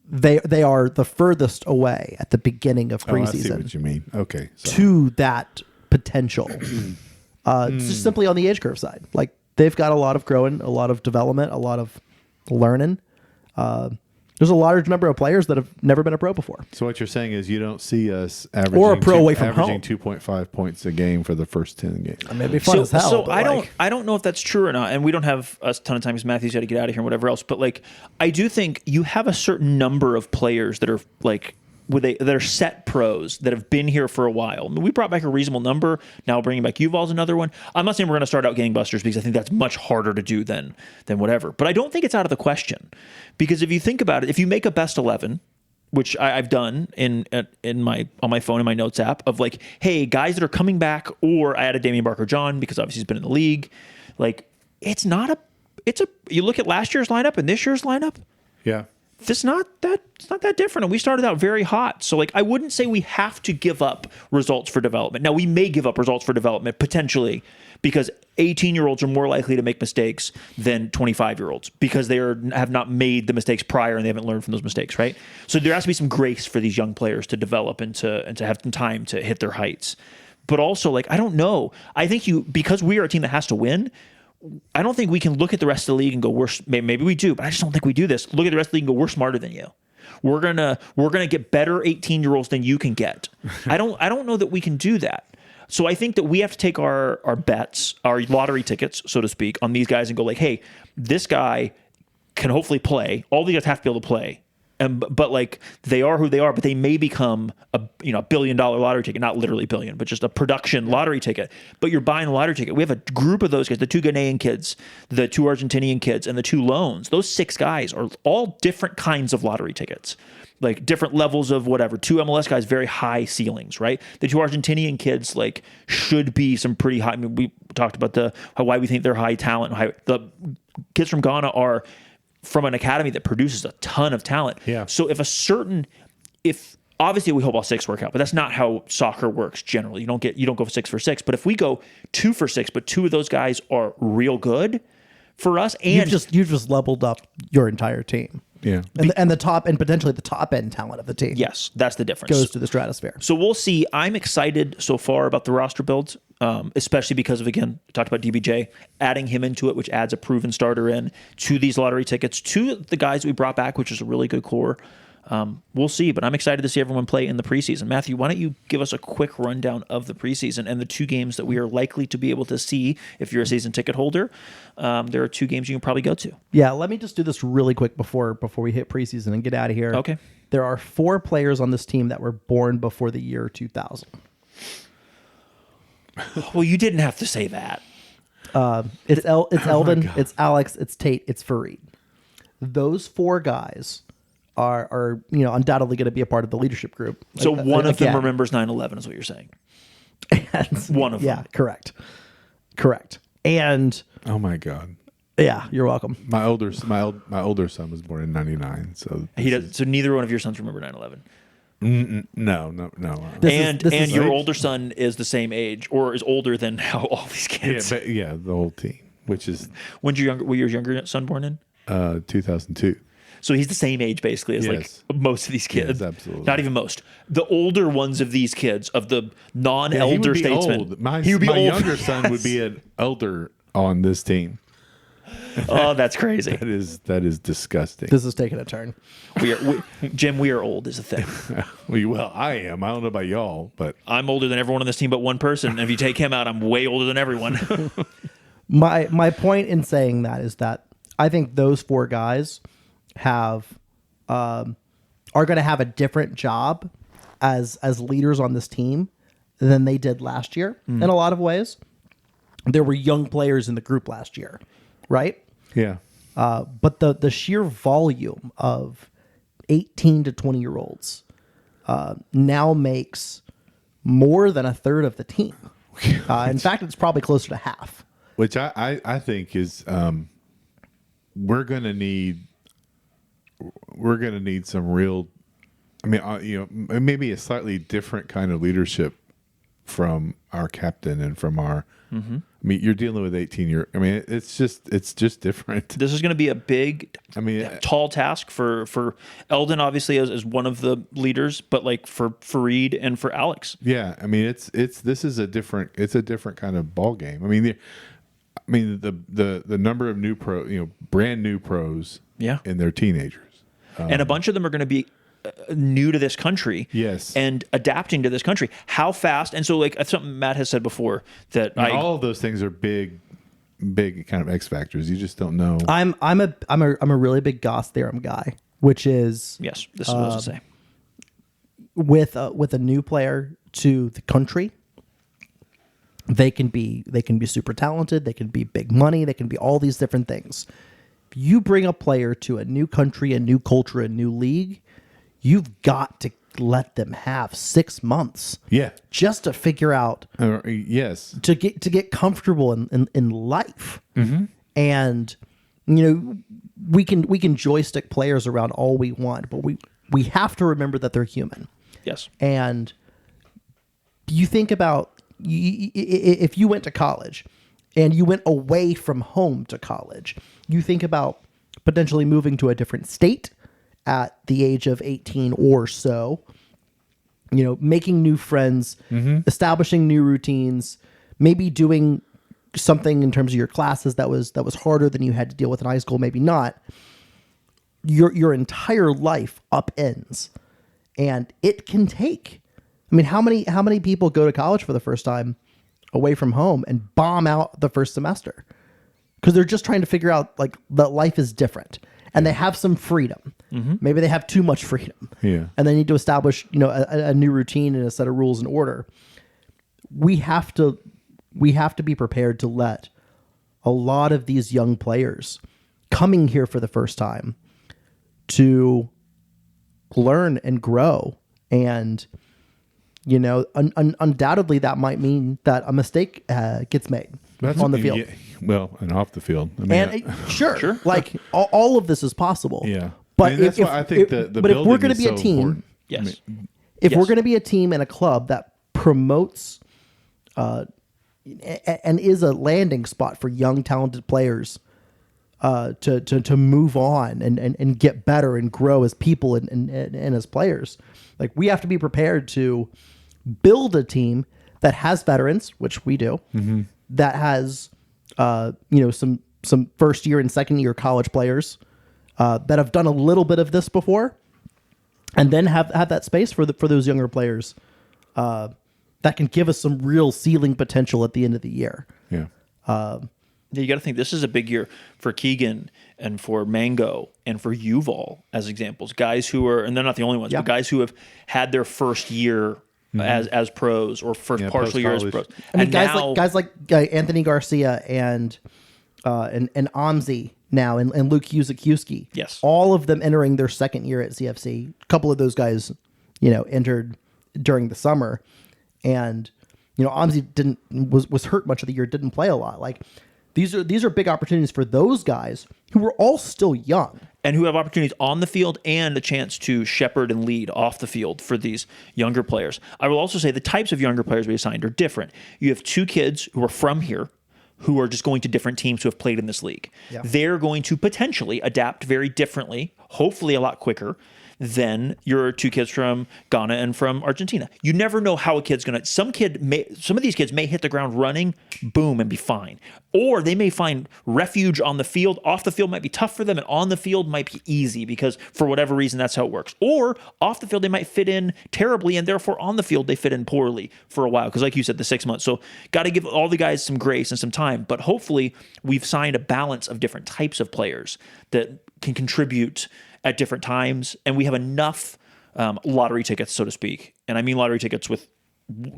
They are the furthest away at the beginning of preseason. I see what you mean. Okay, to that potential. It's just simply on the age curve side. Like they've got a lot of growing, a lot of development, a lot of learning. There's a large number of players that have never been a pro before. So what you're saying is you don't see us averaging or a pro away from averaging home. 2.5 points a game for the first 10 games. I mean, it'd be fun as hell. So but I don't know if that's true or not, and we don't have a ton of time because Matthew's got to get out of here and whatever else. But like, I do think you have a certain number of players that are like that are set pros that have been here for a while. I mean, we brought back a reasonable number. Now bringing back Yuval's another one. I'm not saying we're going to start out gangbusters because I think that's much harder to do than whatever. But I don't think it's out of the question because if you think about it, if you make a best 11. Which I've done on my phone in my notes app of like, hey, guys that are coming back, or I added Damian Barker-John because obviously he's been in the league. Like, you look at last year's lineup and this year's lineup. Yeah. It's not that different. And we started out very hot. So like, I wouldn't say we have to give up results for development. Now we may give up results for development potentially because 18-year-olds are more likely to make mistakes than 25-year-olds because they have not made the mistakes prior and they haven't learned from those mistakes, right? So there has to be some grace for these young players to develop and to have some time to hit their heights. But also, like, I don't know. I think because we are a team that has to win, I don't think we can look at the rest of the league and go, maybe we do, but I just don't think we do this. Look at the rest of the league and go, we're smarter than you. We're gonna get better 18-year-olds than you can get. I don't know that we can do that. So I think that we have to take our bets, our lottery tickets, so to speak, on these guys and go like, hey, this guy can hopefully play. All these guys have to be able to play. But like they are who they are, but they may become a $1 billion lottery ticket, not literally billion, but just a production lottery ticket. But you're buying a lottery ticket. We have a group of those guys, the 2 Ghanaian kids, the 2 Argentinian kids, and the 2 loans. Those 6 guys are all different kinds of lottery tickets, like different levels of whatever. 2 MLS guys, very high ceilings, right? The 2 Argentinian kids like should be some pretty high. I mean, we talked about why we think they're high talent. The kids from Ghana are from an academy that produces a ton of talent. Yeah. So if obviously we hope all 6 work out, but that's not how soccer works generally. You don't go 6 for 6. But if we go 2 for 6, but 2 of those guys are real good for us, and you've just leveled up your entire team. Yeah. And the top and potentially the top end talent of the team. yes, that's the difference. Goes to the stratosphere. So we'll see. I'm excited so far about the roster build, especially because of, again, we talked about DBJ, adding him into it, which adds a proven starter in to these lottery tickets, to the guys we brought back, which is a really good core. We'll see, but I'm excited to see everyone play in the preseason. Matthew, why don't you give us a quick rundown of the preseason and the 2 games that we are likely to be able to see if you're a season ticket holder. There are 2 games you can probably go to. Yeah, let me just do this really quick before we hit preseason and get out of here. Okay. There are 4 players on this team that were born before the year 2000. Well, you didn't have to say that. It's Eldon, it's Alex, it's Tate, it's Fareed. Those 4 guys are undoubtedly going to be a part of the leadership group. So one of them remembers 9/11 is what you're saying. One of them. Yeah, correct. And Oh my God. yeah, you're welcome. My older son was born in 99. So So neither one of your sons remember 9/11. No. And your older son is the same age or is older than how all these kids. Yeah, the whole team, which is When's your younger son born in? 2002. So he's the same age basically as like most of these kids. Yes, absolutely. Not even most. The older ones of these kids, of the non-elder he would be statesmen. old. My old. younger son would be an elder on this team. Oh, that's crazy. That is disgusting. This is taking a turn. Jim, we are old is a thing. Well, I am. I don't know about y'all, but I'm older than everyone on this team but one person. And if you take him out, I'm way older than everyone. My point in saying that is that I think those 4 guys are going to have a different job as leaders on this team than they did last year in a lot of ways. There were young players in the group last year, right? yeah. But the sheer volume of 18 to 20-year-olds now makes more than a third of the team. In fact, it's probably closer to half. Which I think is we're gonna need some real. I mean, maybe a slightly different kind of leadership from our captain and from our. Mm-hmm. I mean, you're dealing with 18-year. I mean, it's just different. This is going to be a big, tall task for Eldon, obviously as one of the leaders, but like for Fareed and for Alex. Yeah, I mean, this is a different kind of ball game. I mean, the number of new brand new pros, and they're teenagers, and a bunch of them are going to be new to this country, yes, and adapting to this country. How fast? And so, like something Matt has said before, that all of those things are big kind of X factors. You just don't know. I'm a really big Goss theorem guy, which is yes. This is what I was going to say. With a new player to the country, they can be super talented. They can be big money. They can be all these different things. If you bring a player to a new country, a new culture, a new league, you've got to let them have 6 months, just to figure out, yes, to get comfortable in life. Mm-hmm. And we can joystick players around all we want, but we have to remember that they're human. Yes, and you think about if you went to college and you went away from home to college, you think about potentially moving to a different state at the age of 18 or so, making new friends, establishing new routines, maybe doing something in terms of your classes that was harder than you had to deal with in high school, maybe not. Your entire life upends, and it can take. I mean, how many people go to college for the first time away from home and bomb out the first semester because they're just trying to figure out like that life is different. And they have some freedom. Mm-hmm. Maybe they have too much freedom. Yeah. And they need to establish, a new routine and a set of rules and order. We have to be prepared to let a lot of these young players coming here for the first time to learn and grow. And, undoubtedly that might mean that a mistake gets made on the field. Yeah, well, and off the field. I mean, sure. Like all of this is possible. Yeah. But that's why I think the but if we're going to be so a team, important. yes. If we're going to be a team and a club that promotes and is a landing spot for young, talented players to move on and get better and grow as people and as players, like we have to be prepared to build a team that has veterans, which we do, that has some first year and second year college players that have done a little bit of this before, and then have that space for those younger players that can give us some real ceiling potential at the end of the year. Yeah. You got to think this is a big year for Keegan and for Mango and for Yuval as examples. Guys who are, and they're not the only ones, but guys who have had their first year as pros or first partial year as pros. I mean, guys like Anthony Garcia and Amzi now and Luke Huzek-Husky. Yes. All of them entering their second year at CFC. A couple of those guys, entered during the summer, and Amzi was hurt much of the year, didn't play a lot. Like these are big opportunities for those guys who are all still young and who have opportunities on the field and a chance to shepherd and lead off the field for these younger players. I will also say the types of younger players we assigned are different. You have 2 kids who are from here who are just going to different teams who have played in this league. Yeah. They're going to potentially adapt very differently, hopefully a lot quicker, than your 2 kids from Ghana and from Argentina. You never know how a kid's going to... Some of these kids may hit the ground running, boom, and be fine. Or they may find refuge on the field. Off the field might be tough for them, and on the field might be easy because for whatever reason, that's how it works. Or off the field, they might fit in terribly, and therefore on the field, they fit in poorly for a while. Because like you said, the 6 months. So got to give all the guys some grace and some time. But hopefully, we've signed a balance of different types of players that can contribute at different times, and we have enough lottery tickets, so to speak. And I mean lottery tickets with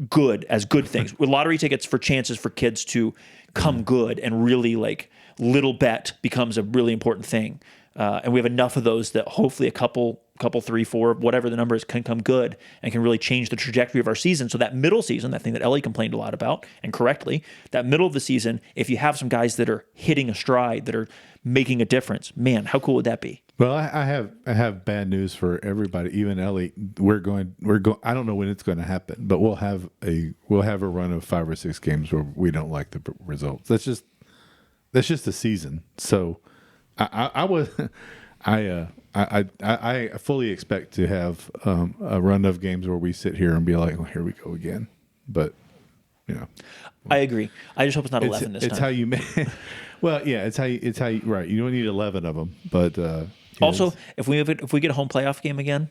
good things. With lottery tickets for chances for kids to come good and really like little bet becomes a really important thing. And we have enough of those that hopefully a couple couple, 3, 4, whatever the number is, can come good and can really change the trajectory of our season. So that middle season, that thing that Ellie complained a lot about, and correctly, that middle of the season, if you have some guys that are hitting a stride, that are making a difference, man, how cool would that be? Well, I have bad news for everybody, even Ellie. We're going. I don't know when it's going to happen, but we'll have a run of 5 or 6 games where we don't like the results. That's just the season. So I fully expect to have a run of games where we sit here and be like, oh, here we go again. But I agree. I just hope it's not 11 this time. It's how you well, yeah, it's how you right. You don't need 11 of them, but also, if we get a home playoff game again,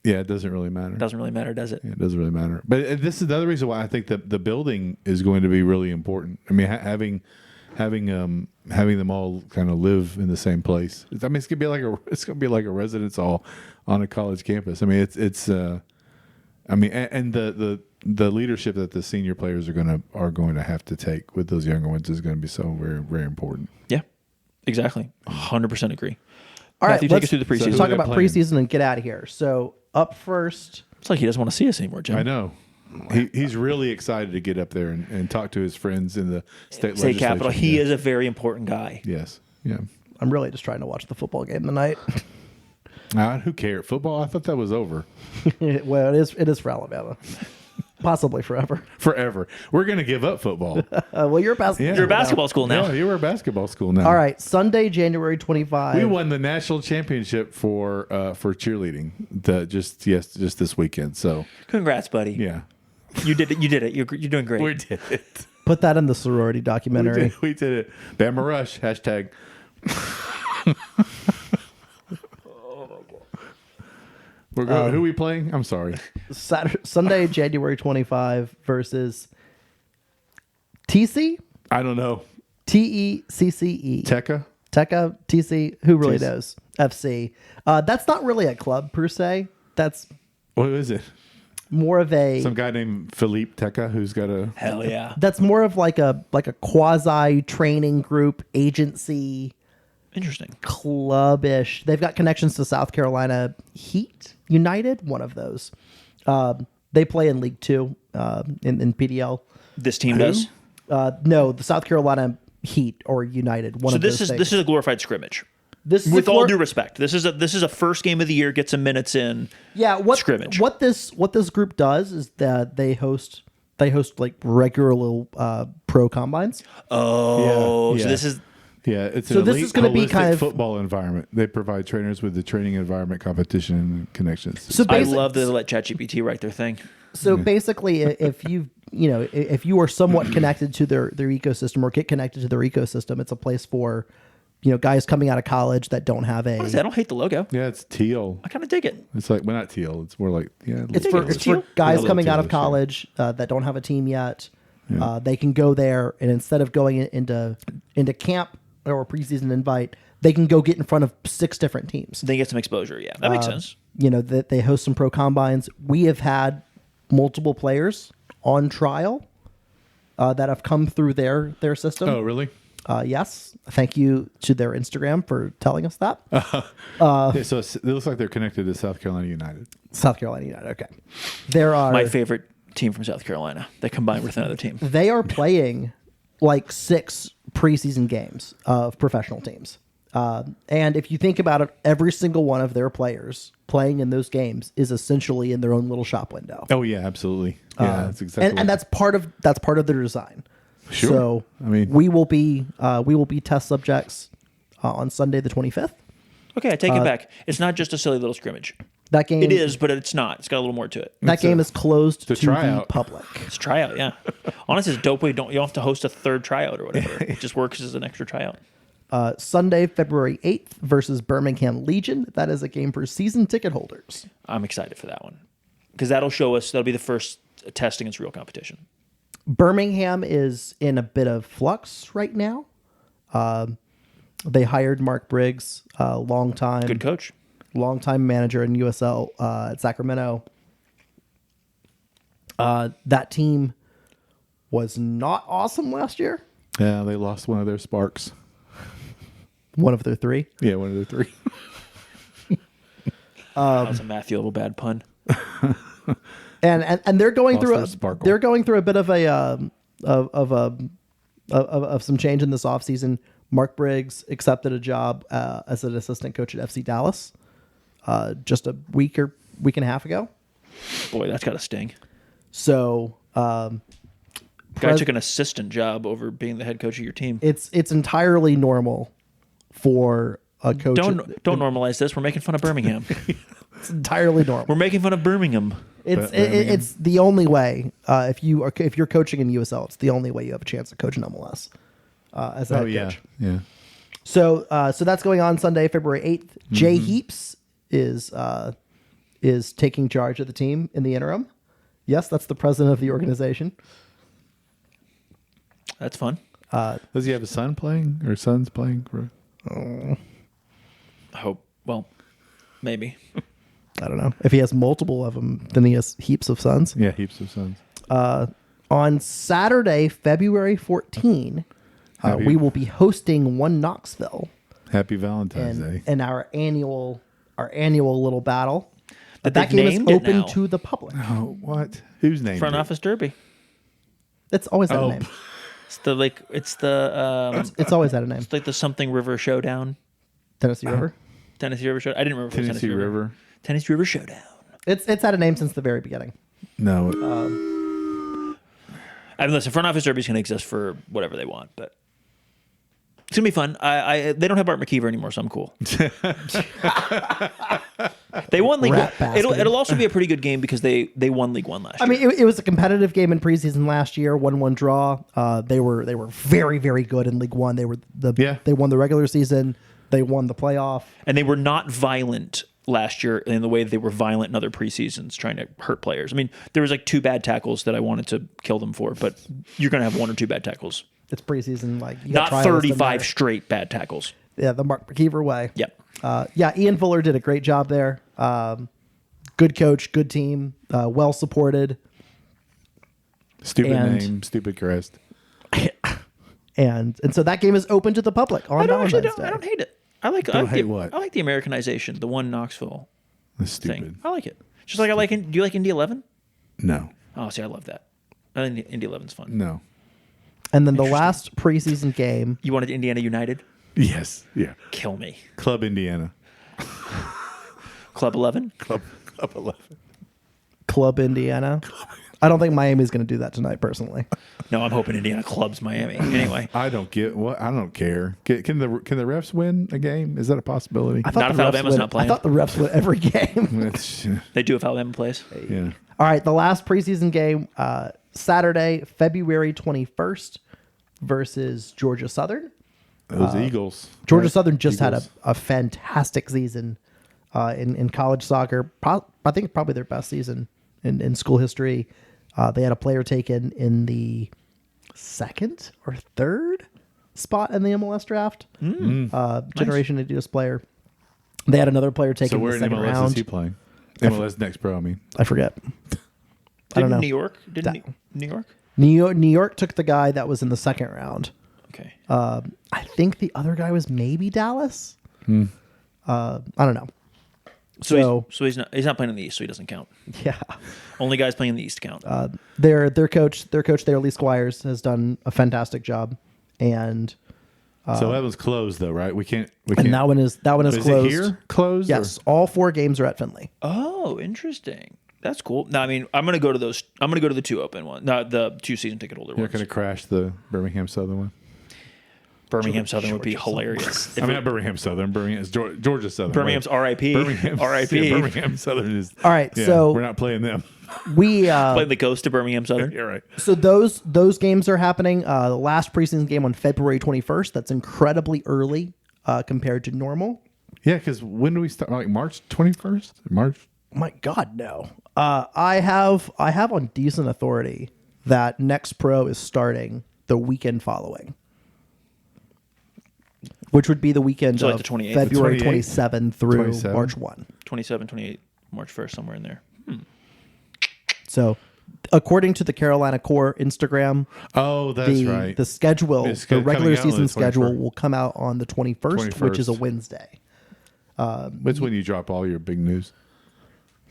yeah, it doesn't really matter. It doesn't really matter, does it? Yeah, it doesn't really matter. But this is the other reason why I think that the building is going to be really important. I mean, having them all kind of live in the same place. I mean, it's gonna be like a residence hall on a college campus. I mean, it's the leadership that the senior players are going to have to take with those younger ones is going to be so very, very important. Yeah, exactly. 100% agree. All right, Matthew, take us through the preseason. Let's talk about preseason and get out of here. So up first, it's like he doesn't want to see us anymore, Jim. I know. He's really excited to get up there and talk to his friends in the state legislature. Capitol. He is a very important guy. Yes. Yeah. I'm really just trying to watch the football game tonight. Who cares? Football? I thought that was over. Well, it is for Alabama. Possibly forever. Forever. We're going to give up football. Well, you're a basketball school now. Yeah, you were a basketball school now. All right, Sunday, January 25. We won the national championship for cheerleading just this weekend. So congrats, buddy. Yeah, you did it. You're doing great. We did it. Put that in the sorority documentary. We did it. Bama Rush hashtag. We're going. Who are we playing? I'm sorry. Sunday, January 25 versus TC. I don't know. TECCE. Tekka. TC. Who really knows? FC. That's not really a club per se. That's what is it? More of some guy named Philippe Tekka who's got a hell yeah. That's more of like a quasi training group agency. Interesting. Clubbish. They've got connections to South Carolina Heat United, one of those. They play in League Two in PDL. This team does? No, the South Carolina Heat or United. One of those things. This is a glorified scrimmage. With all due respect, this is a first game of the year. Get some minutes in. Yeah, scrimmage. What this group does is that they host like regular little pro combines. Oh, yeah. So this is. Yeah, it's so this is going to be kind of football environment. They provide trainers with the training environment, competition, and connections. So I love that they let ChatGPT write their thing. So basically, if if you are somewhat connected to their ecosystem or get connected to their ecosystem, it's a place for guys coming out of college that don't have a. Honestly, I don't hate the logo. Yeah, it's teal. I kind of dig it. It's like not teal. It's more like It's for guys coming out of college that don't have a team yet. Yeah. They can go there, and instead of going into camp or a preseason invite, they can go get in front of 6 different teams. They get some exposure. Yeah, that makes sense. That they host some pro combines. We have had multiple players on trial that have come through their system. Oh, really? Yes. Thank you to their Instagram for telling us that. So it looks like they're connected to South Carolina United. South Carolina United. Okay. There are my favorite team from South Carolina. They combined with another team. They are playing like 6 preseason games of professional teams. And if you think about it, every single one of their players playing in those games is essentially in their own little shop window. Oh yeah, absolutely. Yeah, that's exactly. And that's part of their design. Sure. So I mean, we will be test subjects on Sunday the 25th. Okay, I take it back. It's not just a silly little scrimmage. That game. It is, but it's not. It's got a little more to it. That game is closed to tryout. the public. It's tryout, yeah. Honestly, it's dope. You don't have to host a 3rd tryout or whatever. It just works as an extra tryout. Sunday, February 8th versus Birmingham Legion. That is a game for season ticket holders. I'm excited for that one because that'll be the first test against real competition. Birmingham is in a bit of flux right now. They hired Mark Briggs, good coach, longtime manager in USL at Sacramento. That team was not awesome last year. Yeah, they lost one of their sparks. One of their 3? Yeah, one of their 3. That was a Matthew little bad pun. And they're going Lost through their sparkle. they're going through a bit of of some change in this offseason. Mark Briggs accepted a job as an assistant coach at FC Dallas just a week and a half ago. Boy, that's got to sting. So Guy took an assistant job over being the head coach of your team. it's entirely normal for a coach. Don't normalize this. We're making fun of Birmingham. It's entirely normal. We're making fun of Birmingham. It's the only way if you're coaching in USL, it's the only way you have a chance to coach in MLS as a head coach. Yeah. So that's going on Sunday, February 8th. Jay Heaps is taking charge of the team in the interim. Yes, that's the president of the organization. That's fun. Does he have a son playing or sons playing for? I hope. Well, maybe. I don't know. If he has multiple of them, then he has heaps of sons. Yeah, heaps of sons. On Saturday, February 14, we will be hosting One Knoxville Happy Valentine's Day. in our annual little battle. But That they've game is named it open now. to the public. Oh, what? Whose name? Front office derby. It's always had a Oh. name. It's the It's always had a name. it's like the something River Showdown. Tennessee River. Tennessee River Showdown. I didn't remember if it was Tennessee River. Tennessee River Showdown. It's had a name since the very beginning. No. I mean, listen, front office derby is going to exist for whatever they want, but it's going to be fun. They don't have Art McKeever anymore, so I'm cool. They won League One. Rat basket. It'll also be a pretty good game because they won League One last year. I mean, it was a competitive game in preseason last year, 1-1 draw. They were very, very good in League One. They won the regular season. They won the playoff. And they were not violent last year in the way they were violent in other preseasons trying to hurt players. I mean, there was like 2 bad tackles that I wanted to kill them for, but you're going to have 1 or 2 bad tackles. It's preseason, like you got Not trials in 35 there. straight bad tackles. Yeah, the Mark McKeever way. Yep. Ian Fuller did a great job there. Good coach, good team, well supported, Stupid and- name, stupid crest. and so that game is open to the public on Valentine's Day. I don't hate it. I like hate what? I like the Americanization, the One Knoxville That's stupid. thing. I like it. Just like I like. Do you like Indy 11? No. Oh, see, I love that. I think Indy 11's fun. No. And then the last preseason game, You wanted Indiana United? Yes. Yeah. Kill me. Club Indiana. Club 11? Club 11. Club Indiana. I don't think Miami's going to do that tonight, personally. No, I'm hoping Indiana clubs Miami. Anyway, I don't get what. I don't care. Can the refs win a game? Is that a possibility? I thought Not the if refs Alabama's win- not playing. I thought the refs win every game. It's, they do if Alabama plays. yeah. All right, the last preseason game, Saturday, February 21st versus Georgia Southern. Those Eagles. Georgia Right? Southern just Eagles. had a fantastic season in college soccer. I think probably their best season in school history. They had a player taken in the 2nd or 3rd spot in the MLS draft. Generation Adidas player. They had another player taken So in where the in second MLS round. is he playing? MLS Next Pro, I mean. I forget. I don't know. New York? Didn't New York? New York took the guy that was in the second round. Okay. I think the other guy was maybe Dallas. I don't know. So he's not playing in the East, so he doesn't count. yeah, Only guys playing in the East count. their coach there, Lee Squires, has done a fantastic job, and So that was closed though, right? We can't. and that one is Is closed. it here closed? Yes, all 4 games are at Finley. Oh, interesting. That's cool. No, I mean, I'm gonna go to those. I'm gonna go to the 2 open one, not the 2 season ticket holder You're ones. not going to crash the Birmingham Southern one. Birmingham Southern would be hilarious. I mean, not Birmingham Southern. Birmingham is Georgia Southern. Birmingham's RIP. Birmingham. RIP. Yeah, Birmingham Southern is. All right, Yeah, so we're not playing them. we Playing the ghost of Birmingham Southern. You're right. so those games are happening. The last preseason game on February 21st. That's incredibly early compared to normal. Yeah, because when do we start? Like March 21st? March. My God, no. I have on decent authority that Next Pro is starting the weekend following, which would be the weekend So like of the 28th? February The 28th? 27 through 27? March 1. 27, 28, March 1st, somewhere in there. So, according to the Carolina Core Instagram, Oh, that's the right. the schedule, It's the coming regular out on season the schedule 21st. will come out on the 21st, which is a Wednesday. That's when you drop all your big news.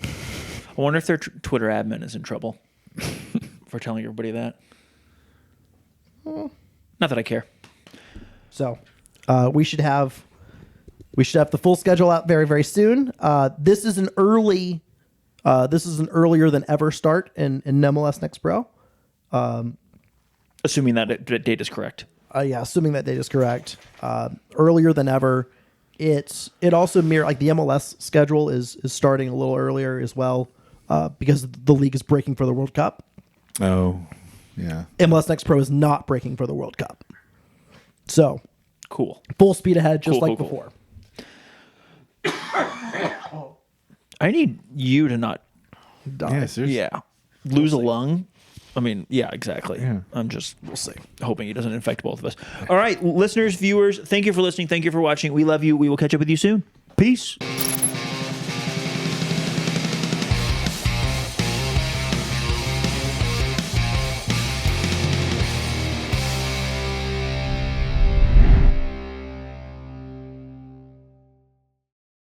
I wonder if their Twitter admin is in trouble for telling everybody that. Not that I care. So we should have the full schedule out very, very soon. This is an earlier than ever start in MLS Next Pro. Assuming that date is correct. Assuming that date is correct. Earlier than ever. It also like the MLS schedule is starting a little earlier as well because the league is breaking for the World Cup. Oh, yeah. MLS Next Pro is not breaking for the World Cup. So, cool. Full speed ahead, just like before. I need you to not Die. Yeah. Lose a lung. I mean, yeah, exactly. Yeah. We'll see. Hoping he doesn't infect both of us. All right, listeners, viewers, thank you for listening. Thank you for watching. We love you. We will catch up with you soon. Peace.